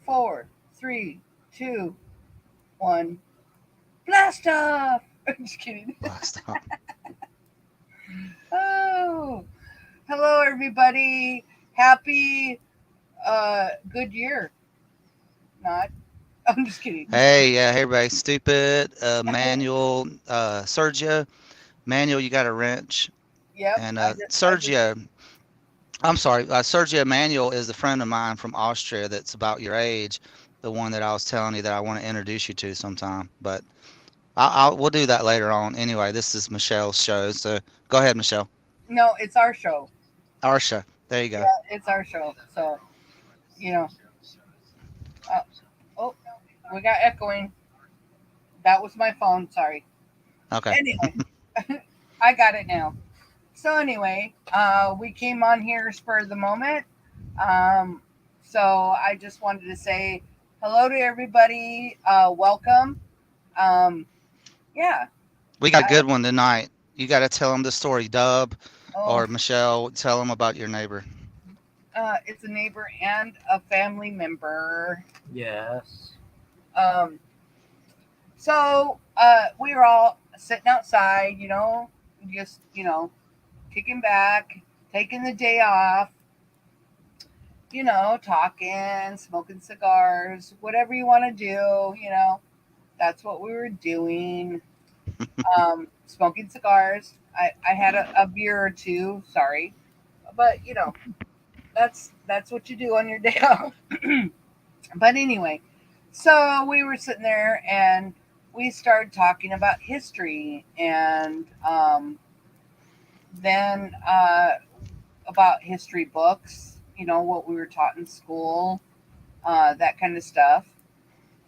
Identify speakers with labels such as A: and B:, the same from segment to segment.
A: four, three, two, one. Blast off! I'm just kidding.
B: Last time.
A: Oh, hello everybody. Happy good year. Not. I'm just kidding.
B: Hey, yeah, hey, everybody. Stupid, Manuel, Sergio. Manuel, you got a wrench.
A: Yep.
B: And
A: I just.
B: Sergio, I'm sorry, Sergio Manuel is a friend of mine from Austria that's about your age, the one that I was telling you that I want to introduce you to sometime. But we'll do that later on. Anyway, this is Michelle's show, so go ahead, Michelle.
A: No, it's our show.
B: Arsha, there you
A: Yeah,
B: go.
A: it's our show. So you know. Uh, oh, we got echoing. That was my phone. Sorry.
B: Okay.
A: Anyway, I got it now. So anyway, we came on here spur of the moment. Um, so I just wanted to say hello to everybody. Welcome. Um, yeah.
B: We got a
A: I,
B: good one tonight. You got to tell them the story, Dub
A: oh,
B: or Michelle. Tell them about your neighbor.
A: it's a neighbor and a family member.
C: Yes.
A: Um, so we were all sitting outside, just kicking back, taking the day off, talking, smoking cigars, whatever you want to do, that's what we were doing. Smoking cigars. I had a beer or two, sorry, but that's what you do on your day off. But anyway, so we were sitting there and we started talking about history and then about history books, what we were taught in school, that kind of stuff.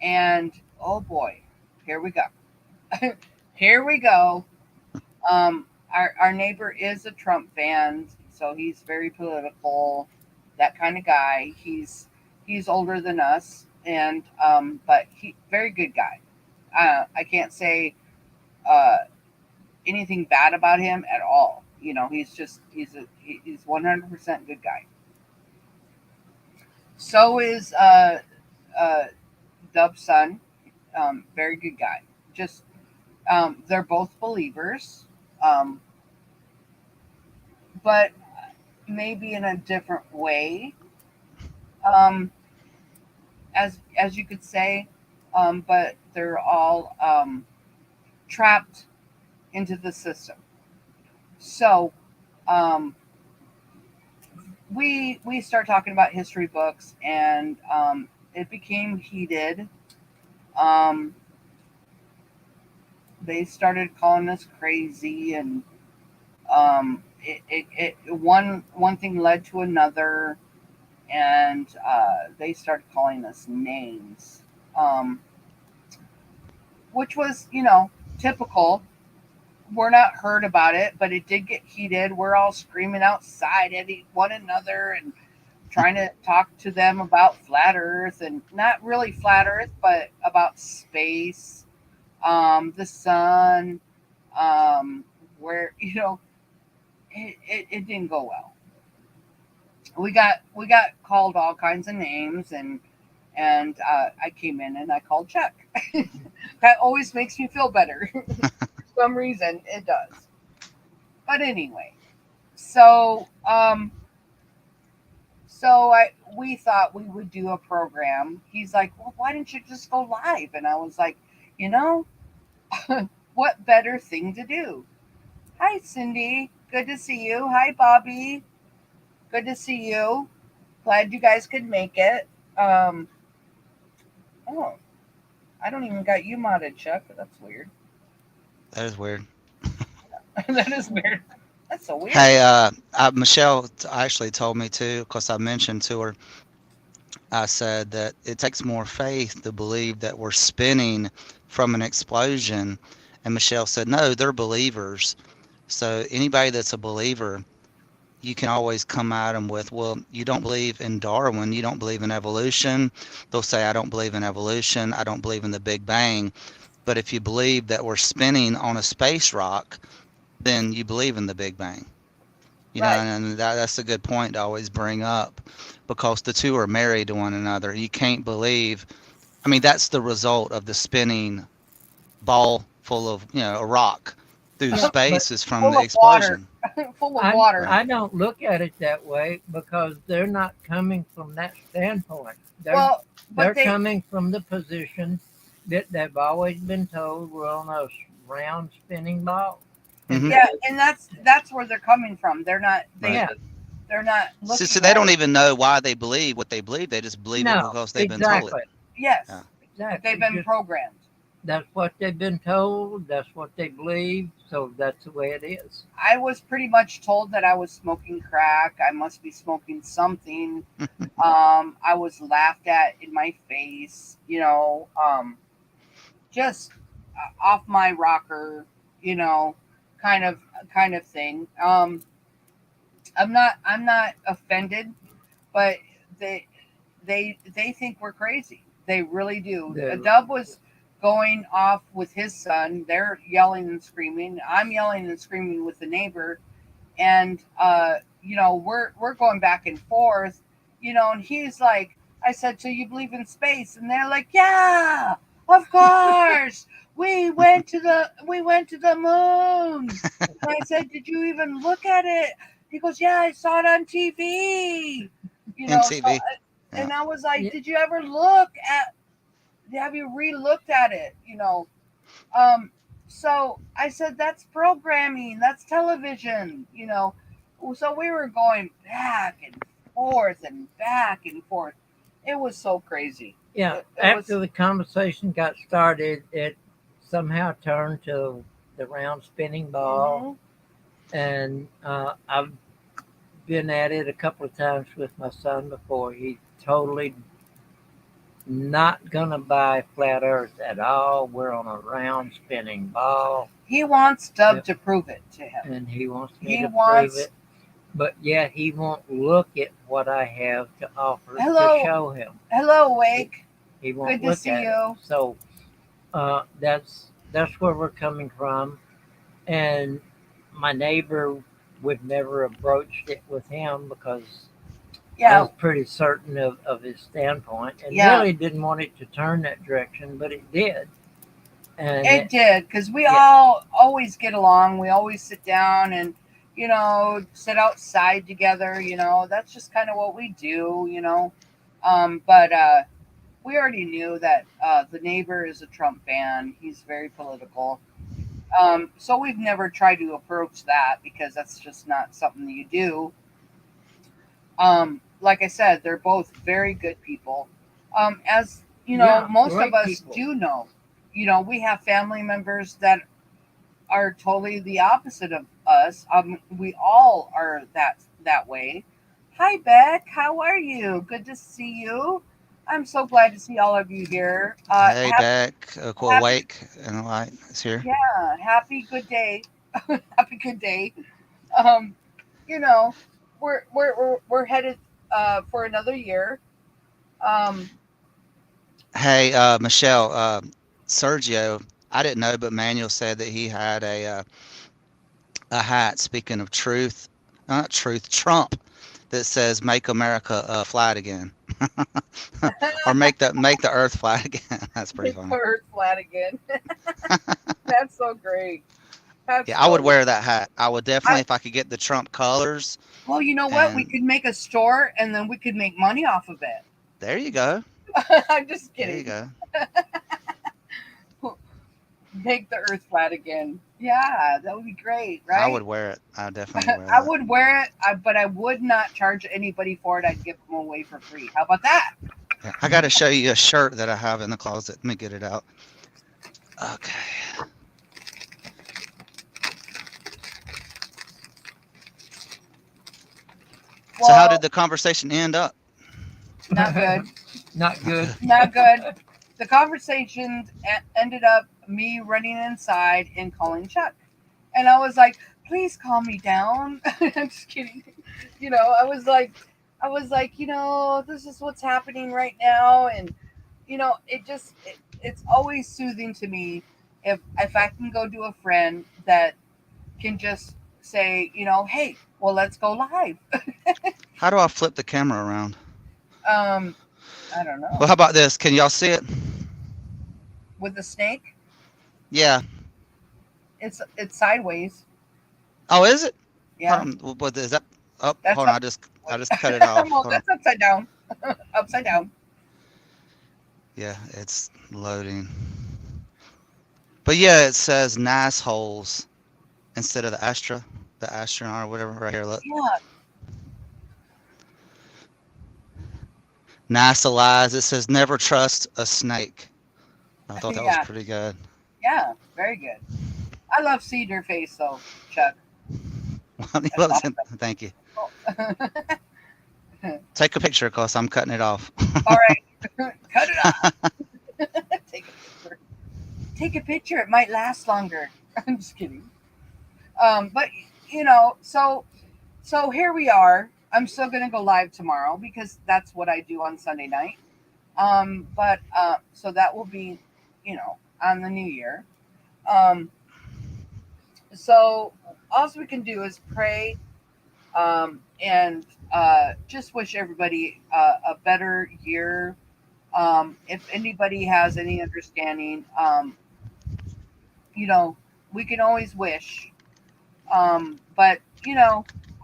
A: And oh boy, here we go. Here we go. Our neighbor is a Trump fan, so he's very political, that kind of guy. He's older than us, and but he very good guy. I can't say uh, anything bad about him at all. He's 100% good guy. So is uh, Dub's son, very good guy. Just they're both believers, um, but maybe in a different way, um, as you could say. But they're all trapped into the system. So um, we start talking about history books, and it became heated. Um, they started calling us crazy, and one thing led to another, and they started calling us names, um, which was typical. We're not hurt about it, but it did get heated. We're all screaming outside at one another and trying to talk to them about flat Earth, and not really flat Earth, but about space, the sun, um, where it didn't go well. We got called all kinds of names, and I came in and I called Chuck. That always makes me feel better. For some reason it does. But anyway, so we thought we would do a program. He's like, well, why didn't you just go live? And I was like, you know, what better thing to do? Hi, Cindy. Good to see you. Hi, Bobby. Good to see you. Glad you guys could make it. Oh, I don't even got you modded, Chuck. That's weird.
B: That is weird.
A: That is weird. That's so weird.
B: Hey, Michelle actually told me to, because I mentioned to her, I said that it takes more faith to believe that we're spinning from an explosion. And Michelle said, no, they're believers. So anybody that's a believer, you can always come at them with, well, you don't believe in Darwin, you don't believe in evolution. They'll say, I don't believe in evolution, I don't believe in the Big Bang. But if you believe that we're spinning on a space rock, then you believe in the Big Bang.
A: Right.
B: and that's a good point to always bring up because the two are married to one another. You can't believe, I mean, that's the result of the spinning ball full of, a rock through
C: Yeah, but
B: space is from
A: Full
B: the
A: of water.
B: explosion.
A: Full of
C: I
A: water.
B: Right.
C: I don't look at it that way because they're not coming from that standpoint.
A: Well, but
C: They're
A: they,
C: coming from the position that they've always been told we're on a round spinning ball. And
B: Hmm.
A: yeah, and that's where they're coming from.
B: Right.
C: yeah,
A: They're not
B: So
A: looking
B: they
A: at
B: don't
A: it.
B: even know why they believe what they believe. They just believe it
C: no,
B: because they've been told it.
C: exactly,
B: Yeah.
A: Yes,
C: exactly.
A: they've been
C: Just
A: programmed.
C: that's what they've been told. That's what they believe. So that's the way it is.
A: I was pretty much told that I was smoking crack. I must be smoking something. I was laughed at in my face, just off my rocker, you know, kind of kind of thing. I'm not offended, but they they think we're crazy. They really do.
C: The
A: Dub was going off with his son. They're yelling and screaming. I'm yelling and screaming with the neighbor, and we're going back and forth, and he's like, I said, so you believe in space? And they're like, yeah, of course. We went to the moon. And I said, did you even look at it? He goes, yeah, I saw it on TV. So
B: MTV. Yeah.
A: and I was like,
C: yeah,
A: did you ever look at have you re-looked at it? um, so I said, that's programming, that's television. So we were going back and forth and back and forth. It was so crazy.
C: yeah.
A: It was,
C: After the conversation got started, it somehow turned to the round spinning ball,
A: mhm.
C: and I've been at it a couple of times with my son before. He's totally not gonna buy flat Earth at all. We're on a round spinning ball,
A: He wants Dub
C: yeah,
A: to prove it to him.
C: and he wants me
A: He
C: to prove
A: wants,
C: it. But yet he won't look at what I have to offer to
A: hello,
C: show him.
A: hello,
C: He,
A: Wake.
C: he
A: Good
C: won't
A: to
C: look
A: see
C: at it.
A: you.
C: So that's where we're coming from. And my neighbor would never have broached it with him because I
A: Yeah,
C: was pretty certain of his standpoint and
A: yeah,
C: really didn't want it to turn that direction, but it did. And
A: it did, because we
C: yeah,
A: all always get along. We always sit down and, sit outside together. That's just kind of what we do. But we already knew that the neighbor is a Trump fan. He's very political. So we've never tried to approach that because that's just not something that you do. Like I said, they're both very good people. As
C: yeah,
A: most of
C: great
A: us
C: people.
A: do know, we have family members that are totally the opposite of us. We all are that way. Hi, Beck. How are you? Good to see you. I'm so glad to see all of you here.
B: Hey, back.
A: Happy,
B: Awake and light is here.
A: yeah, happy good day. Happy good day. Um, you know, we're headed for another year. Um,
B: Hey, Michelle, Sergio, I didn't know, but Manuel said that he had a hat. Speaking of truth, not truth, Trump, that says "Make America flat again," or make the Earth flat again. That's pretty
A: make the
B: funny.
A: earth flat again. That's so great. That's
B: Yeah, I would
A: so.
B: wear that hat. I would definitely
A: I
B: if I could get the Trump colors.
A: Well, you know what? We
B: And
A: could make a store, and then we could make money off of it.
B: there you go.
A: I'm just
B: There you
A: kidding.
B: go.
A: Make the earth flat again. Yeah, that would be great,
B: I would
A: right?
B: wear it. I definitely would wear
A: I
B: that.
A: would wear it, but I would not charge anybody for it. I'd give them away for free. How about that?
B: Yeah, I got to show you a shirt that I have in the closet. Let me get it out. Okay. So how did
A: Well,
B: the conversation end up?
A: not good.
C: Not
B: Not
C: good.
B: good.
A: Not good. The conversation ended up me running inside and calling Chuck. And I was like, please calm me down. I'm just kidding. I was like, this is what's happening right now. And, it's always soothing to me if I can go to a friend that can just say, hey, Well, let's go live.
B: How do I flip the camera around?
A: Um, I don't
B: Well,
A: know.
B: how about this? Can y'all see it?
A: With the snake,
B: Yeah.
A: it's sideways.
B: Oh, is it? Hold
A: Yeah,
B: on. What is that? Oh,
A: that's
B: hold on.
A: up.
B: I just cut it off.
A: Well,
B: Hold on.
A: that's upside down. Upside down.
B: Yeah, it's loading. But yeah, it says nice holes instead of the astronaut or whatever right here. Look.
A: Yeah,
B: Nice lies. It says never trust a snake. I thought that was
A: yeah,
B: pretty good.
A: yeah. Very good. I love seeing your face though, Chuck. That's
B: Thank you.
A: awesome.
B: Take a picture, cause I'm cutting it off.
A: All right, cut it off. Take a picture. Take a picture. It might last longer. I'm just kidding. But so here we are. I'm still gonna go live tomorrow because that's what I do on Sunday night. But so that will be, on the new year. Um, so all we can do is pray, and just wish everybody a better year. If anybody has any understanding, you know, we can always wish. But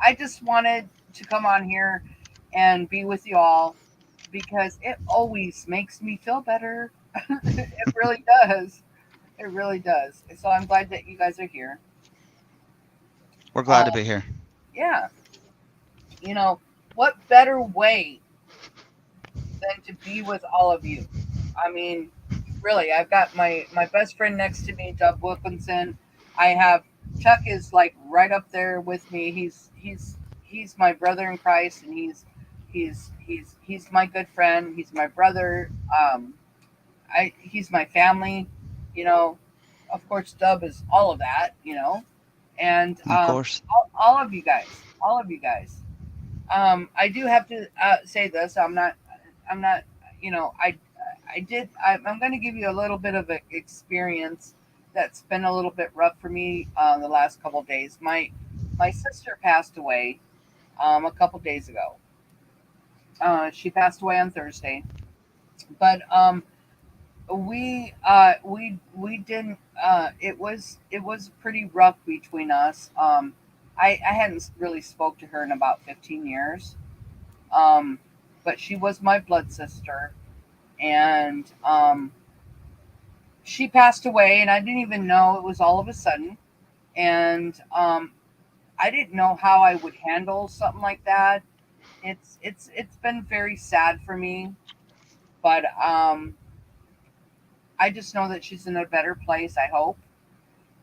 A: I just wanted to come on here and be with you all because it always makes me feel better. It really does. It really does. So I'm glad that you guys are here.
B: We're glad
A: Uh,
B: to be here.
A: yeah, you know, what better way than to be with all of you? I mean, really, I've got my best friend next to me, Doug Wilkinson. I have Chuck is like right up there with me. He's my brother in Christ, and he's my good friend. He's my brother. He's my family. You know, of course, Dub is all of that. And
B: Of course.
A: all of you guys, all of you guys. I do have to say this. I'm not. You know, I did. I'm going to give you a little bit of an experience that's been a little bit rough for me the last couple of days. My sister passed away a couple days ago. She passed away on Thursday, but we didn't. It was pretty rough between us. I hadn't really spoke to her in about 15 years. Um, but she was my blood sister, and she passed away, and I didn't even know. It was all of a sudden, and I didn't know how I would handle something like that. It's been very sad for me, but I just know that she's in a better place. I hope,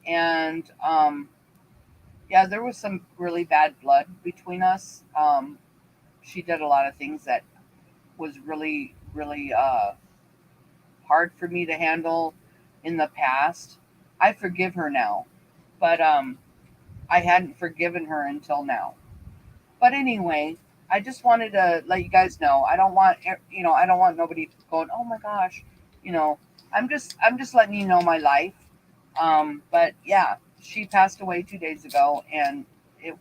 A: and yeah, there was some really bad blood between us. She did a lot of things that was really really hard for me to handle in the past. I forgive her now, but I hadn't forgiven her until now. But anyway, I just wanted to let you guys know. I don't want nobody going, "Oh my gosh," you know. I'm just letting you know my life. But yeah, she passed away 2 days ago, and it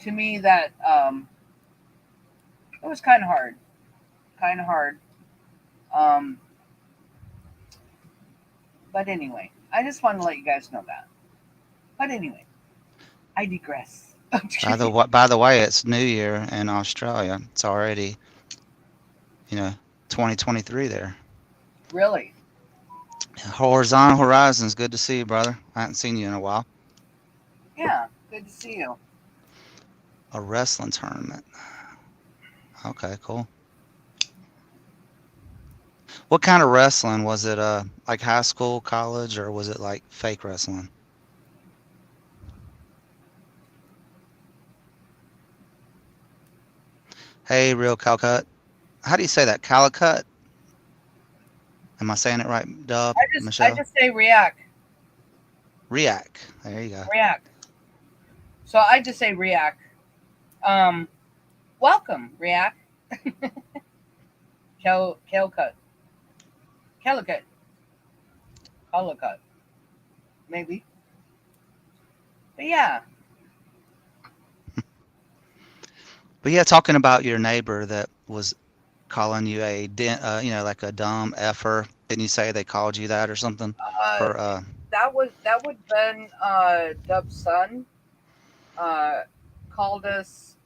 A: to me that it was kind of hard, kind of hard. Um, but anyway, I just want to let you guys know that. But anyway, I digress.
B: By the way, it's New Year in Australia. It's already, you know, 2023 there.
A: Really?
B: Horizontal Horizons. Good to see you, brother. I haven't seen you in a while.
A: Yeah. Good to see you.
B: A wrestling tournament. Okay, cool. What kind of wrestling was it? Like high school, college, or was it like fake wrestling? Hey, real Calcut. How do you say that? Calicut? Am I saying it right, Dub,
A: I
B: Michelle?
A: just say react,
B: React. There you go.
A: react. So I just say react. Um, welcome, react. Calcut, Calicut, Calicut, maybe. But yeah,
B: But yeah, talking about your neighbor that was calling you like a dumb effer. Didn't you say they called you that or something?
A: uh,
B: For
A: that would been Dub's son uh, called us,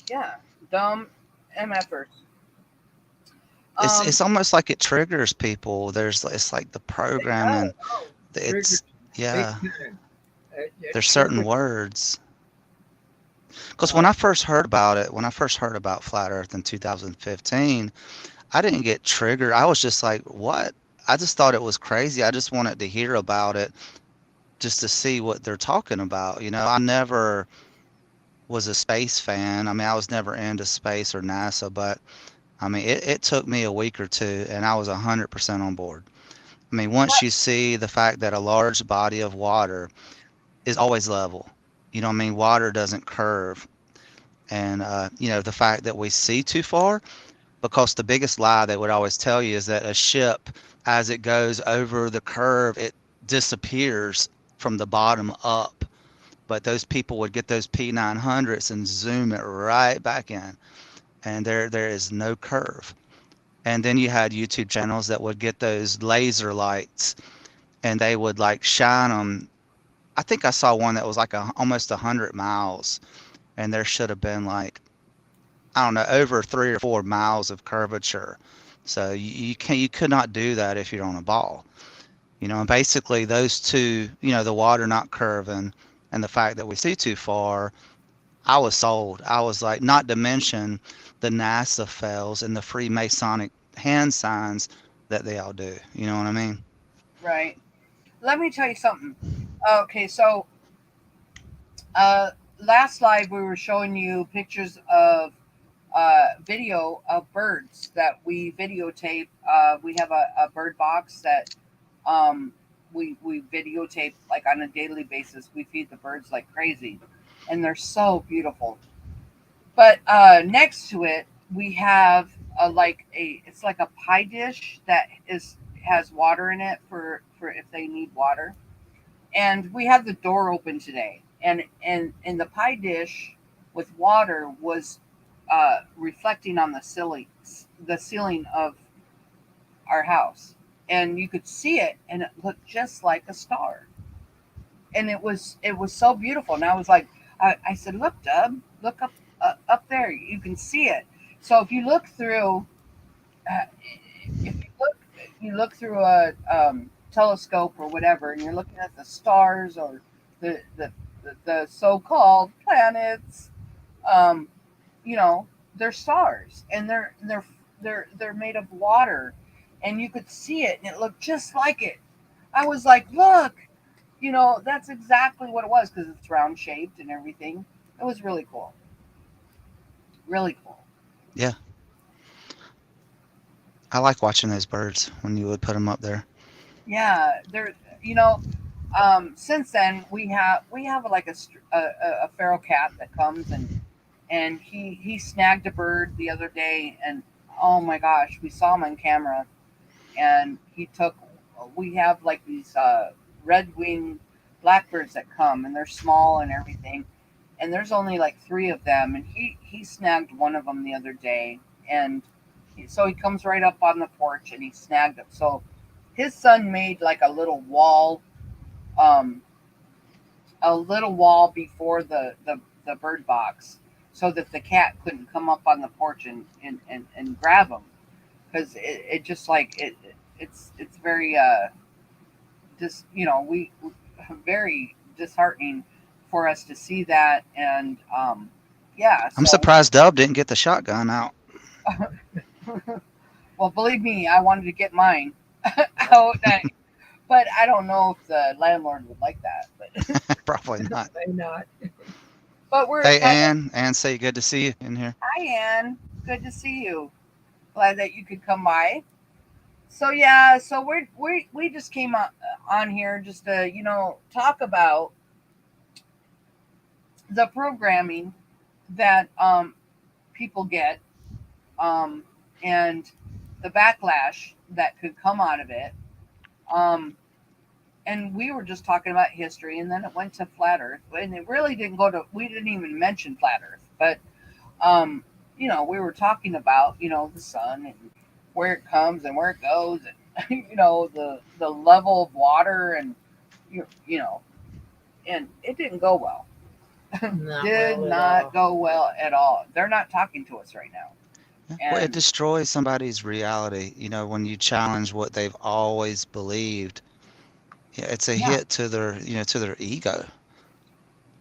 A: yeah, dumb mfers.
B: it's almost like it triggers people. It's like the
A: It does.
B: programming.
A: Oh,
C: Triggered
B: It's
C: big
B: yeah.
C: time. It
B: There's certain
C: triggered.
B: words. Because
C: Uh,
B: when I first heard about flat Earth in 2015, I didn't get triggered. I was just like, what? I just thought it was crazy. I just wanted to hear about it just to see what they're talking about. I never was a space fan. I mean, I was never into space or NASA, but I mean, it took me a week or two and I was 100% on board. I mean, once you see the fact that a large body of water is always level, what I mean? Water doesn't curve. And, the fact that we see too far, because the biggest lie they would always tell you is that a ship, as it goes over the curve, it disappears from the bottom up. But those people would get those P900s and zoom it right back in, and there is no curve. And then you had YouTube channels that would get those laser lights, and they would like shine them. I think I saw one that was like almost 100 miles, and there should have been like, I don't know, over 3 or 4 miles of curvature. So you could not do that if you're on a ball. And basically those two, the water not curving and the fact that we see too far, I was sold. I was like, not to mention the NASA fails and the Freemasonic hand signs that they all do. You know what I mean?
A: right. Let me tell you something. Okay, so uh, last slide we were showing you pictures of video of birds that we videotape. We have a bird box that we videotape like on a daily basis. We feed the birds like crazy, and they're so beautiful. But next to it, we have it's like a pie dish that is has water in it for if they need water. And we had the door open today, and the pie dish with water was reflecting on the ceiling of our house, and you could see it, and it looked just like a star, and it was so beautiful. And I was like, I said, look, Dub, look up there, you can see it. So if you look through, uh, if you look through a telescope or whatever, and you're looking at the stars or the so-called planets, um, they're stars, and they're made of water, and you could see it, and it looked just like it. I was like, look, that's exactly what it was because it's round shaped and everything. It was really cool, really cool.
B: Yeah. I like watching those birds when you would put them up there.
A: Yeah, there. Since then we have like a feral cat that comes, and he snagged a bird the other day, and oh my gosh, we saw him on camera, and he took. We have like these red winged blackbirds that come, and they're small and everything, and there's only like three of them, and he snagged one of them the other day, and so he comes right up on the porch and he snagged it. So his son made like um, a little wall before the bird box, so that the cat couldn't come up on the porch and grab him, because it just like it's very we very disheartening for us to see that. And yeah,
B: I'm
A: so
B: surprised Dub didn't get the shotgun out.
A: well, believe me, I wanted to get mine out, but I don't know if the landlord would like that.
B: Probably not.
C: may not.
A: But we're
B: Hey,
A: kind of.
B: Ann, say good to see you in here.
A: Hi, Ann. Good to see you. Glad that you could come by. So yeah, so we just came on here just to talk about the programming that people get, um, and the backlash that could come out of it. Um, and we were just talking about history, and then it went to flat Earth, and it really didn't go to. We didn't even mention flat Earth, but um, we were talking about the sun and where it comes and where it goes, and the level of water, and you know, and it didn't go well.
C: Not
A: Did
C: well at
A: not
C: all.
A: go well at all. They're not talking to us right now,
B: Yeah. Well, it
A: and
B: destroys somebody's reality, when you challenge what they've always believed. Yeah, it's a
A: yeah,
B: hit to their ego.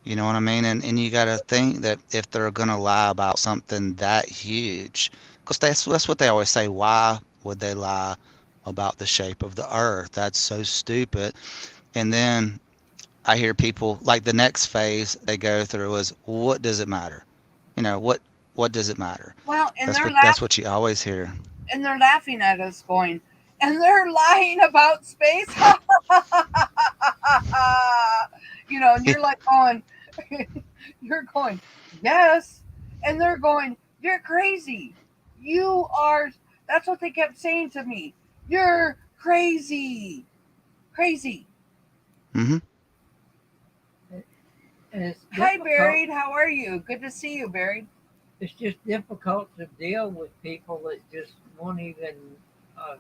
B: You know what I mean? And you got to think that if they're going to lie about something that huge, because that's what they always say. Why would they lie about the shape of the earth? That's so stupid. And then I hear people like the next phase they go through is, what does it matter? What does it matter?
A: well, and
B: That's
A: they're
B: what you always hear.
A: laughing at us, going, and they're lying about space, and you're like going, you're going, yes, and they're going, you're crazy, you are. That's what they kept saying to me. You're crazy, crazy.
B: Hmm.
C: And it's
A: Hi,
C: difficult.
A: Buried. How are you? Good to see you, Buried.
C: It's just difficult to deal with people that just won't even uh,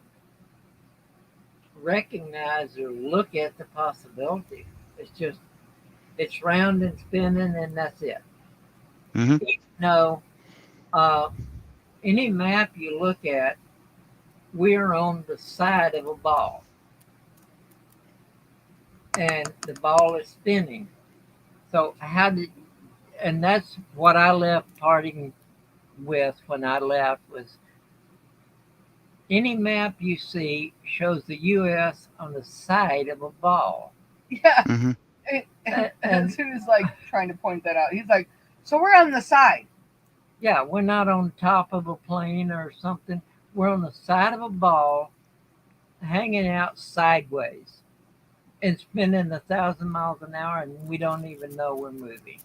C: recognize or look at the possibility. It's just it's round and spinning, and that's it.
B: Hmm.
C: No, uh, any map you look at, we're on the side of a ball, and the ball is spinning. So how did and that's what I left parting with when I left was any map you see shows the U.S. on the side of a ball.
A: Yeah.
B: Hmm.
C: And
A: He was like trying to point that out. He's like, so we're on the side.
C: yeah, we're not on top of a plane or something. We're on the side of a ball hanging out sideways and spinning 1,000 miles an hour, and we don't even know we're moving.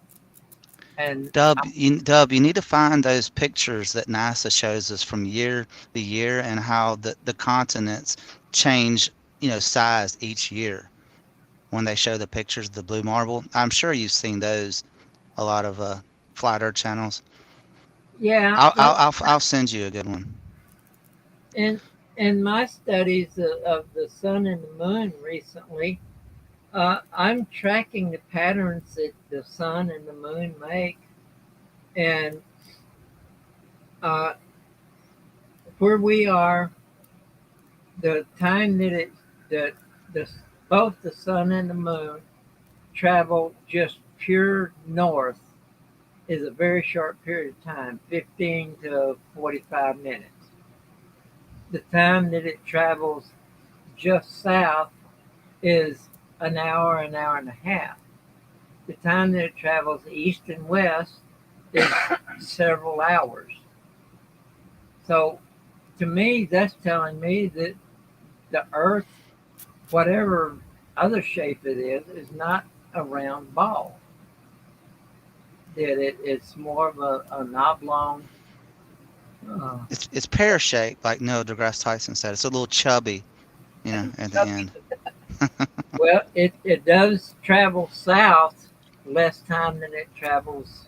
C: And
B: Dub, you need to find those pictures that NASA shows us from year to year and how the continents change, size each year when they show the pictures of the blue marble. I'm sure you've seen those, a lot of flat earth channels.
C: yeah,
B: I'll send you a good one.
C: in in my studies of the sun and the moon recently, I'm tracking the patterns that the sun and the moon make, and uh, where we are, the time that the both the sun and the moon travel just pure north is a very short period of time, 15 to 45 minutes. The time that it travels just south is an hour and a half. The time that it travels east and west is several hours. So to me, that's telling me that the Earth, whatever other shape it is not a round ball. That it's more of an oblong. Uh,
B: It's pear shaped, like Neil deGrasse Tyson said. It's a little chubby, at the
A: Chubby.
B: end.
C: well, it does travel south less time than it travels,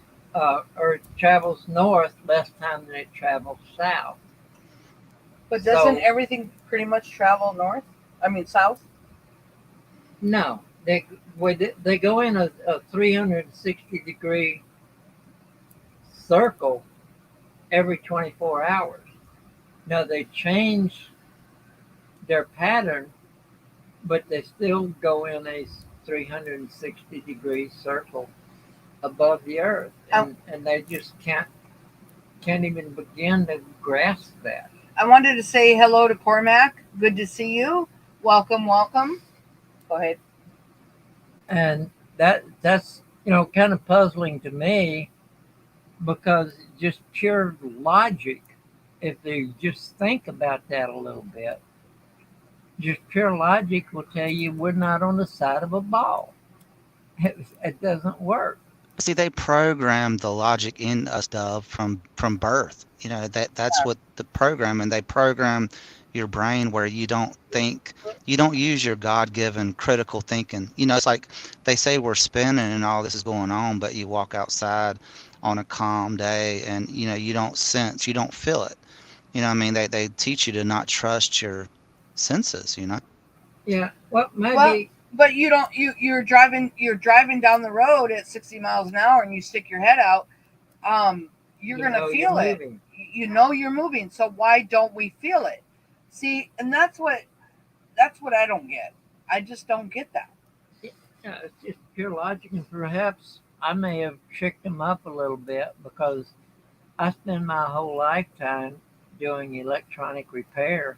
C: or it travels north less time than it travels south.
A: But doesn't
C: So
A: everything pretty much travel north? I mean, south?
C: no, they go in a 360-degree circle every 24 hours. Now they change their pattern, but they still go in a 360-degree circle above the earth,
A: I,
C: and they just can't even begin to grasp that.
A: I wanted to say hello to Cormac. Good to see you. Welcome, welcome. Go ahead.
C: And that's kind of puzzling to me because just pure logic, if they just think about that a little bit, just pure logic will tell you we're not on the side of a ball. It doesn't work.
B: See, they program the logic in us, Dove, from birth. That's
A: Yeah.
B: what the program, and they program your brain where you don't use your God-given critical thinking. It's like they say we're spinning and all this is going on, but you walk outside on a calm day and you don't feel it. I mean, they teach you to not trust your senses.
C: Yeah. Well,
A: Well,
C: maybe
A: but you don't. You're driving down the road at 60 miles an hour, and you stick your head out. You're
C: you
A: gonna
C: know you're
A: feel it.
C: moving.
A: You know you're moving. So why don't we feel it? See, and that's what I don't get. I just don't get that.
C: Yeah, it's just pure logic, and perhaps I may have tricked them up a little bit because I spend my whole lifetime doing electronic repair,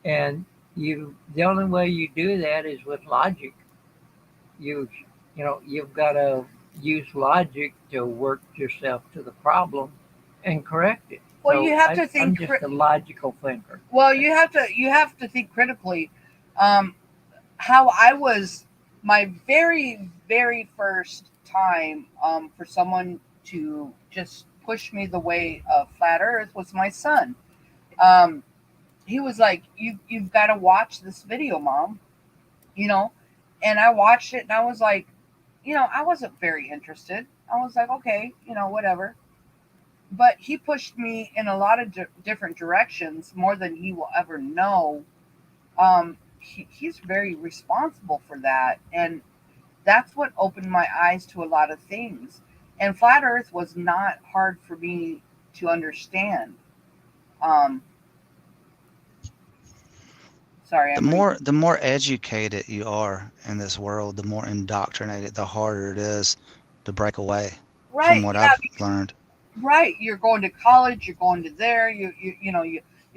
C: and the only way you do that is with logic. You you've got to use logic to work yourself to the problem and correct it.
A: Well, you
C: So
A: have to
C: I'm
A: think.
C: just a logical thinker.
A: Well, you have to think critically. Um, how I was my very very first time for someone to just push me the way of flat Earth was my son. Um, he was like, you've got to watch this video, mom. You know, and I watched it and I was like, I wasn't very interested. I was like, okay, whatever. But he pushed me in a lot of different directions, more than he will ever know. He's very responsible for that, and that's what opened my eyes to a lot of things. And flat Earth was not hard for me to understand. Um, Sorry,
B: The
A: I'm reading.
B: more educated you are in this world, the more indoctrinated, the harder it is to break away from
A: Right?
B: what
A: Yeah,
B: I've learned.
A: right. You're going to college. You're going to there. You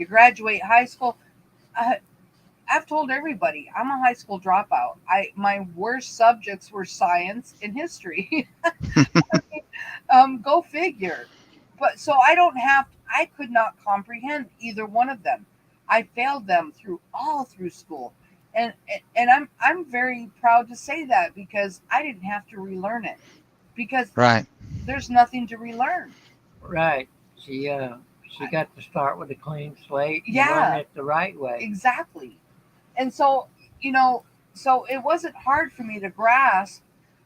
A: graduate high school. I, I've told everybody I'm a high school dropout. My worst subjects were science and history. Go figure. But so I don't have. I could not comprehend either one of them. I failed them through school, and I'm very proud to say that because I didn't have to relearn it because
B: Right.
A: there's nothing to relearn.
C: Right. She got to start with a clean slate and learn
A: Yeah,
C: it the right way.
A: exactly. And so you know, so it wasn't hard for me to grasp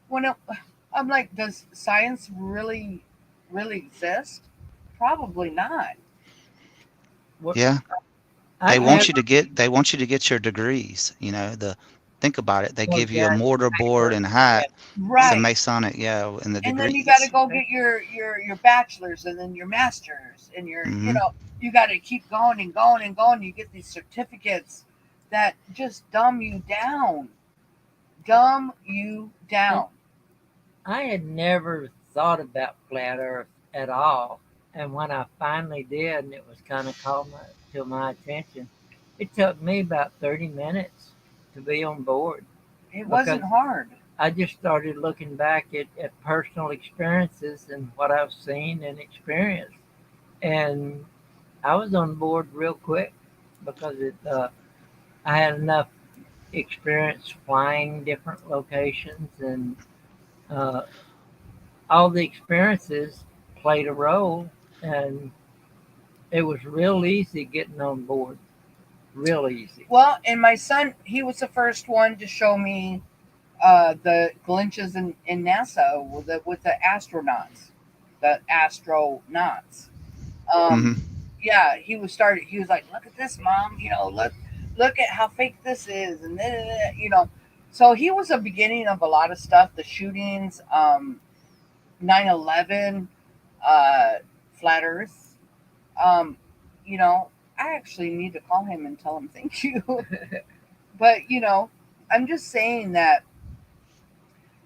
A: when I'm like, does science really exist? Probably not.
C: What
B: Yeah.
C: I've had
B: They want you to get your degrees. Think about it. They
C: well,
B: give you a
C: yeah,
B: mortar board
C: bachelor's
B: and
C: and
B: hat, the
A: Right.
B: Masonic, yeah, and the
A: And then you got to
B: degrees.
A: go get your bachelor's and then your master's and
B: Hmm.
A: you got to keep going and going and going. You get these certificates that just dumb you
C: and
A: down.
C: I had never thought about flat Earth at all. And when I finally did, and it was kind of called to my attention, it took me about 30 minutes to be on board
A: It
C: because
A: wasn't hard.
C: I just started looking back at personal experiences and what I've seen and experienced. And I was on board real quick because I had enough experience flying different locations and uh, all the experiences played a role, and it was real easy getting on board. Real easy.
A: Well, and my son, he was the first one to show me the glitches in NASA with the astronauts, the astronauts. Um,
B: Hmm.
A: yeah, He was like, "Look at this, mom. Look at how fake this is," and then. So he was a beginning of a lot of stuff. The shootings, 9/11, uh, flat Earth. Um, you know, I actually need to call him and tell him thank you. But I'm just saying that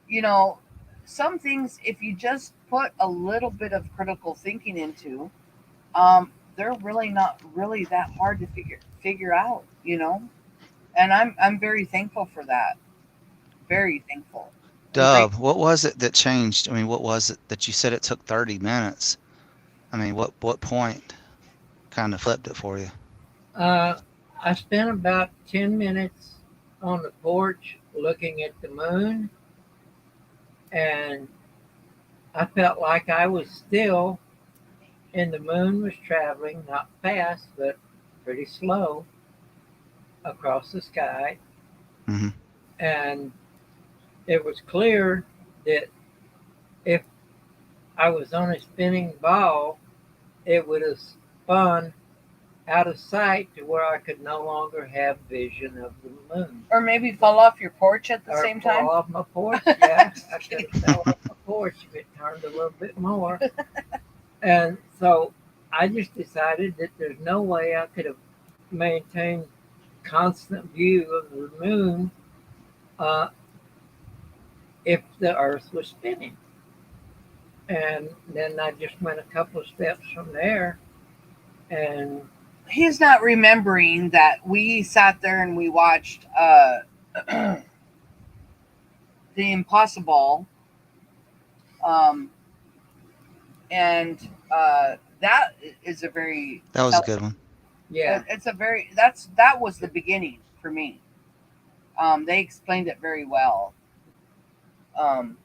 A: you know some things, if you just put a little bit of critical thinking into, they're really not really that hard to figure out. And I'm very thankful for that. Very thankful and
B: Dub,
A: grateful.
B: what was it that changed? I mean, what was it that you said it took 30 minutes? I mean, what point kind of flipped it for you?
C: Uh, I spent about 10 minutes on the porch looking at the moon, and I felt like I was still, and the moon was traveling, not fast, but pretty slow across the sky,
B: Hmm.
C: and it was clear that if I was on a spinning ball, it would have spun out of sight to where I could no longer have vision of the moon.
A: Or maybe fall off your porch at the
C: Or
A: same
C: fall
A: time.
C: off my porch. Yeah, I could have fell off my porch if it turned a little bit more. And so I just decided that there's no way I could have maintained constant view of the moon uh, if the Earth was spinning. And then I just went a couple of steps from there, and
A: He's not remembering that we sat there and we watched The Impossible, um, and that is a very
B: That was a good one.
C: yeah,
A: it's a very that was the beginning for me. They explained it very well. Um,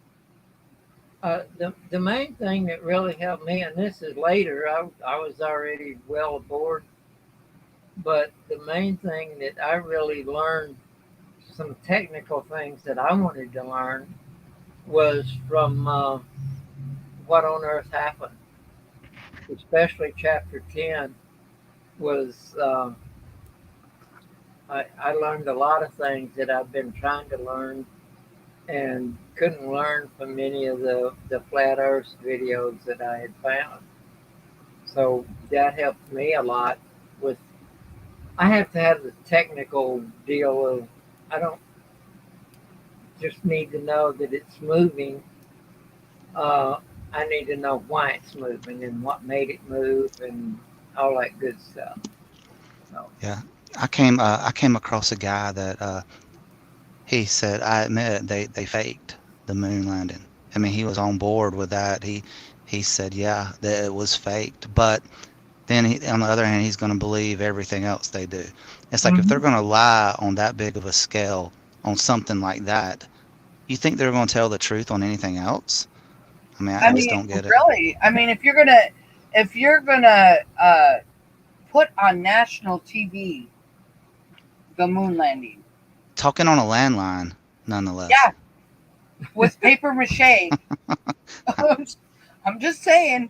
C: the main thing that really helped me, and this is later, I was already well aboard, but the main thing that I really learned, some technical things that I wanted to learn, was from What on Earth Happened, especially chapter 10 was, I learned a lot of things that I've been trying to learn and couldn't learn from many of the flat earth videos that I had found. So that helped me a lot with, I have to have the technical deal of, I don't just need to know that it's moving. Uh, I need to know why it's moving and what made it move and all that good stuff. So,
B: Yeah, I came across a guy that he said, I admit they faked the moon landing. I mean, he was on board with that. He said, yeah, that it was faked, but then on the other hand, he's going to believe everything else they do. It's like if they're
C: mhm.
B: going to lie on that big of a scale on something like that, you think they're going to tell the truth on anything else? I mean,
A: I
B: I just
A: mean,
B: don't get it.
A: really, I mean, if you're gonna put on national TV the moon landing,
B: Talking on a landline, nonetheless.
A: yeah, with paper mache, I'm just saying,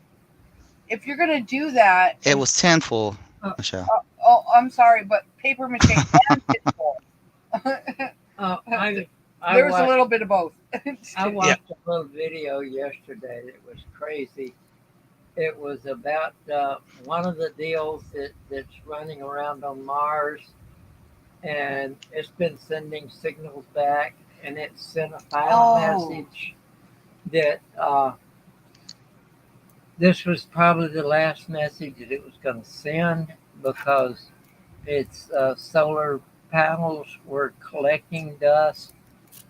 A: if you're gonna do that,
B: It was tenfold,
C: Uh,
B: Michelle.
A: oh, I'm sorry, but paper mache and pitbull.
C: I I
A: There was a
C: watched
A: little bit of both.
C: I
B: Yeah.
C: watched a little video yesterday that was crazy. It was about one of the deals that's running around on Mars, and it's been sending signals back, and it sent a final
A: Oh,
C: message that this was probably the last message that it was going to send because its solar panels were collecting dust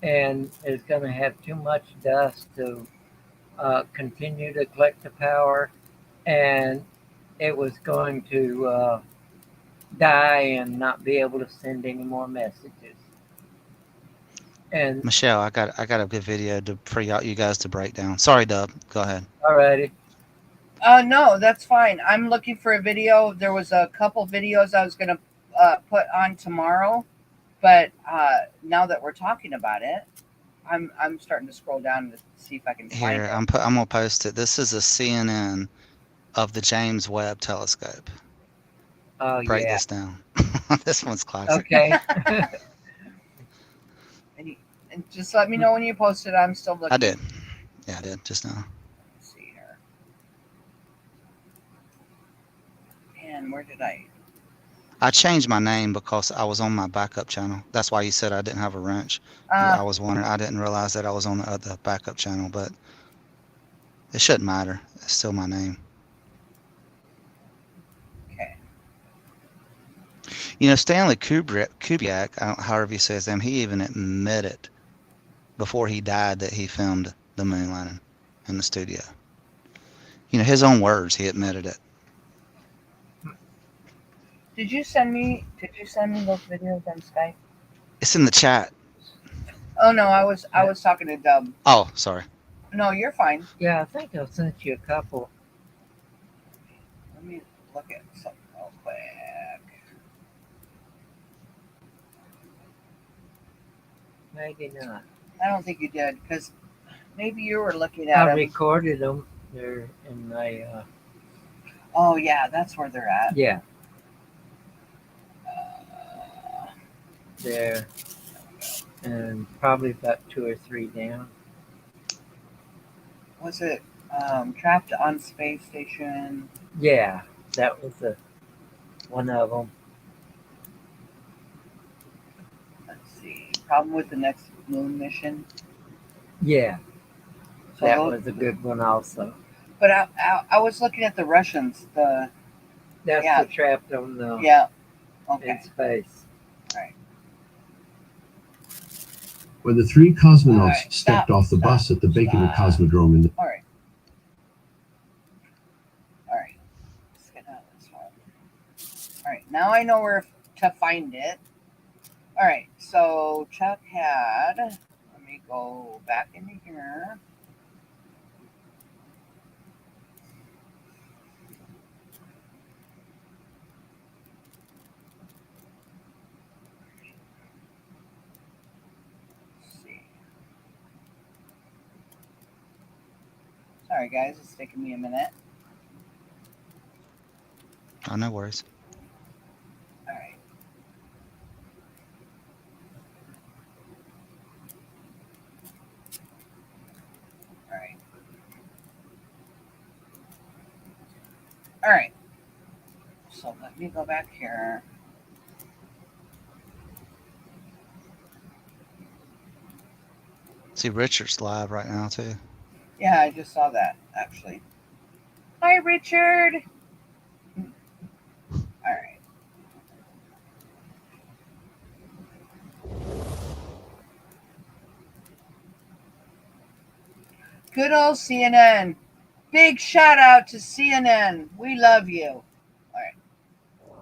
C: and is going to have too much dust to continue to collect the power, and it was going to die and not be able to send any more messages. And
B: Michelle, I got a good video for you guys to break down. Sorry, Dub. Go ahead.
C: alrighty,
A: no, that's fine. I'm looking for a video. There was a couple videos I was gonna put on tomorrow, but now that we're talking about it, I'm starting to scroll down to see if I can find
B: Here,
A: it.
B: I'm gonna post it. This is a CNN of the James Webb Telescope.
C: oh
B: Break
C: yeah,
B: this down. This one's classic.
C: okay,
A: And just let me know when you post it. I'm still
B: I
A: looking.
B: did. Yeah, I did just now.
A: Let's see here. And where did I?
B: I changed my name because I was on my backup channel. That's why you said I didn't have a wrench.
A: Uh,
B: I was wondering. I didn't realize that I was on the other backup channel, but it shouldn't matter. It's still my name.
A: okay.
B: You know, Stanley Kubrick, however you say his name, he even admitted before he died that he filmed the moon landing in the studio. You know, his own words, he admitted it.
A: Did you send me? Did you send me those videos on Skype?
B: It's in the chat.
A: Oh no, I was talking to Dub.
B: Oh, sorry.
A: No, you're fine.
C: yeah. I think I sent you a couple.
A: Let me look at something real quick.
C: Maybe not.
A: I don't think you did because maybe you were looking at
C: I
A: them.
C: recorded them. They're in my
A: Oh yeah, that's where they're at.
C: yeah.
A: Uh,
C: There and probably about 2 or 3 down.
A: was it trapped on space station?
C: Yeah, that was one of them.
A: Let's see. Problem with the next moon mission.
C: Yeah,
A: So
C: that
A: those,
C: was a good one also.
A: but I was looking at the Russians. The
C: That's
A: Yeah.
C: the trapped on
A: yeah.
C: in
A: Okay.
C: space.
D: When the three cosmonauts
A: All right,
D: stepped off the bus at the Baker
A: stop.
D: Cosmodrome in
A: All right. All right. Let's get out of this one. All right. Now I know where to find it. All right. So Chuck had. Let me go back into here. Let's see. Sorry, guys. It's taking me a minute.
B: Oh, no worries.
A: All right. All right. All right. So let me go back here.
B: See, Richard's live right now too.
A: Yeah, I just saw that actually. Hi, Richard. All right. Good old CNN. Big shout out to CNN. We love you.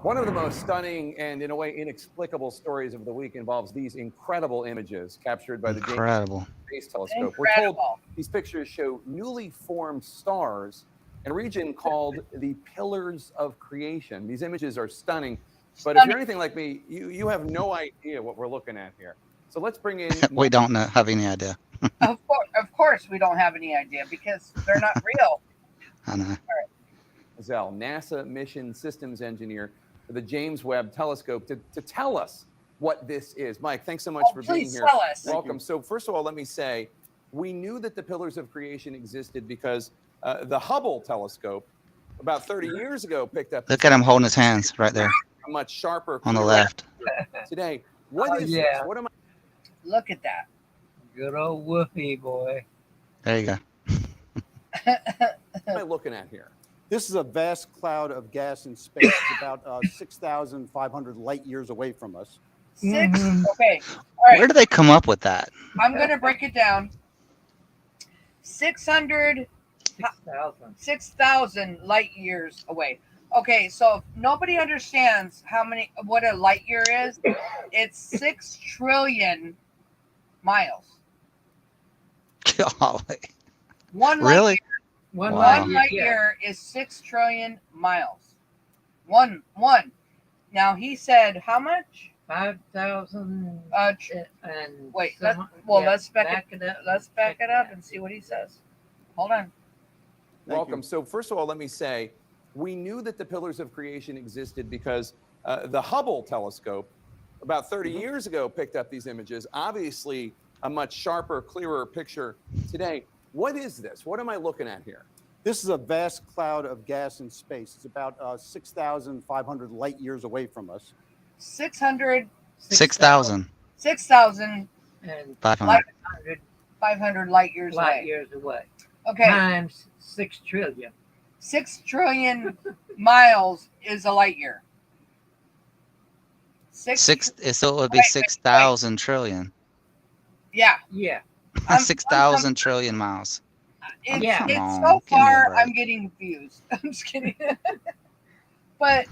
E: One of the most stunning and, in a way, inexplicable stories of the week involves these incredible images captured by the James
B: Incredible.
E: Space Telescope. We're told
A: Incredible.
E: these pictures show newly formed stars in a region called the Pillars of Creation. These images are stunning, but if you're anything like me, you have no idea what we're looking at here. So let's bring in
B: We don't have any idea.
A: Of course, we don't have any idea because they're not real.
B: I know.
E: Zell, NASA mission systems engineer for the James Webb Telescope, to tell us what this is. Mike, thanks so much for being
A: Please
E: here.
A: tell us.
E: Welcome. So first of all, let me say, we knew that the Pillars of Creation existed because the Hubble telescope about 30 years ago picked up
B: Look at him holding his hands right there
E: a much sharper
B: on the
E: clearer
B: left.
E: today. What is this? What am
A: Look at that.
C: Good old Woofy boy.
B: There you go.
E: I looking at here?
F: This is a vast cloud of gas in space. It's about 6,500 light years away from us.
A: Six.
C: Mhm.
A: Okay. All right.
B: Where do they come up with that?
A: I'm going to break it down. 6,000 light years away. Okay, so if nobody understands what a light year is, it's 6 trillion miles.
B: Golly.
A: One light
B: Really?
A: year,
C: One
B: Wow.
A: one light year is 6 trillion miles. One. Now he said how much?
C: 5,000 and
A: Wait,
C: some-
A: let's back
C: it up.
A: Let's back it up and see what he says. Hold on.
E: Welcome. So first of all, let me say, we knew that the Pillars of Creation existed because the Hubble telescope about 30 years ago picked up these images. Obviously, a much sharper, clearer picture today. What is this? What am I looking at here?
F: This is a vast cloud of gas in space. It's about 6,500 light years away from us.
A: 600,
B: 6,000.
A: 6,000
C: and
B: 500.
A: 500 light years
C: light
A: away.
C: years away.
A: Okay,
C: Times 6 trillion.
A: 6 trillion miles is a light year.
B: So it would be
A: Wait,
B: 6,000 trillion.
A: Yeah.
C: Yeah.
A: I'm-
B: 6,000 trillion miles.
C: Yeah.
A: It's
B: Come
A: so
B: on, give me a
A: far,
B: break.
A: I'm getting confused. I'm just kidding. But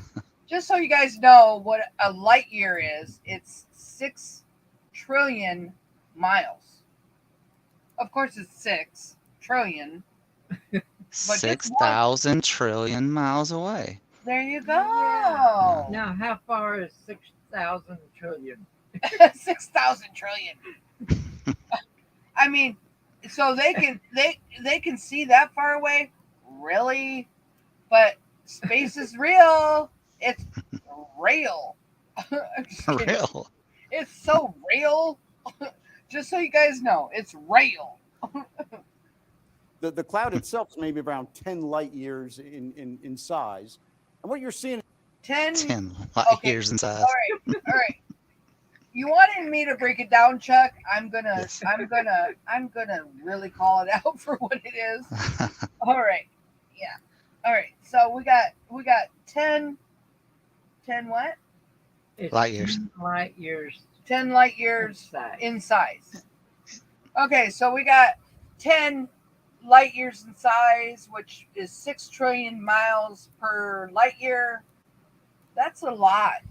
A: just so you guys know what a light year is, it's 6 trillion miles. Of course, it's 6 trillion.
B: 6,000 trillion miles away.
A: There you go.
C: Now, how far is 6,000 trillion?
A: 6,000 trillion. I mean, so they can see that far away, really? But space is real. It's real. I'm just kidding.
B: Real.
A: It's so real. Just so you guys know, it's real.
F: The cloud itself is maybe around 10 light years in size. And what you're seeing
A: 10.
B: 10 light
A: Okay.
B: years in size.
A: All right. You wanted me to break it down, Chuck. I'm gonna really call it out for what it is. All right. Yeah. All right. So we got 10 what?
C: It's
B: Light years.
C: 10 light years
A: 10 light years
C: inside.
A: in size. Okay, so we got 10 light years in size, which is 6 trillion miles per light year. That's a lot.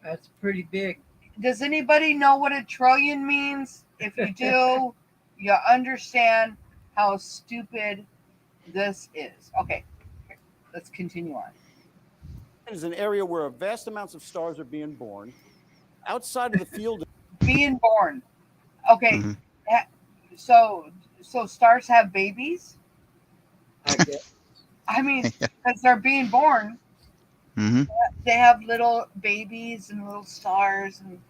C: That's pretty big.
A: Does anybody know what a trillion means? If you do, you understand how stupid this is. Okay, let's continue on.
F: is an area where vast amounts of stars are being born. Outside of the field,
A: Being born. Okay,
B: Mhm.
A: so stars have babies?
C: I guess.
A: I mean, because they're being born,
B: Hmm.
A: they have little babies and little stars, and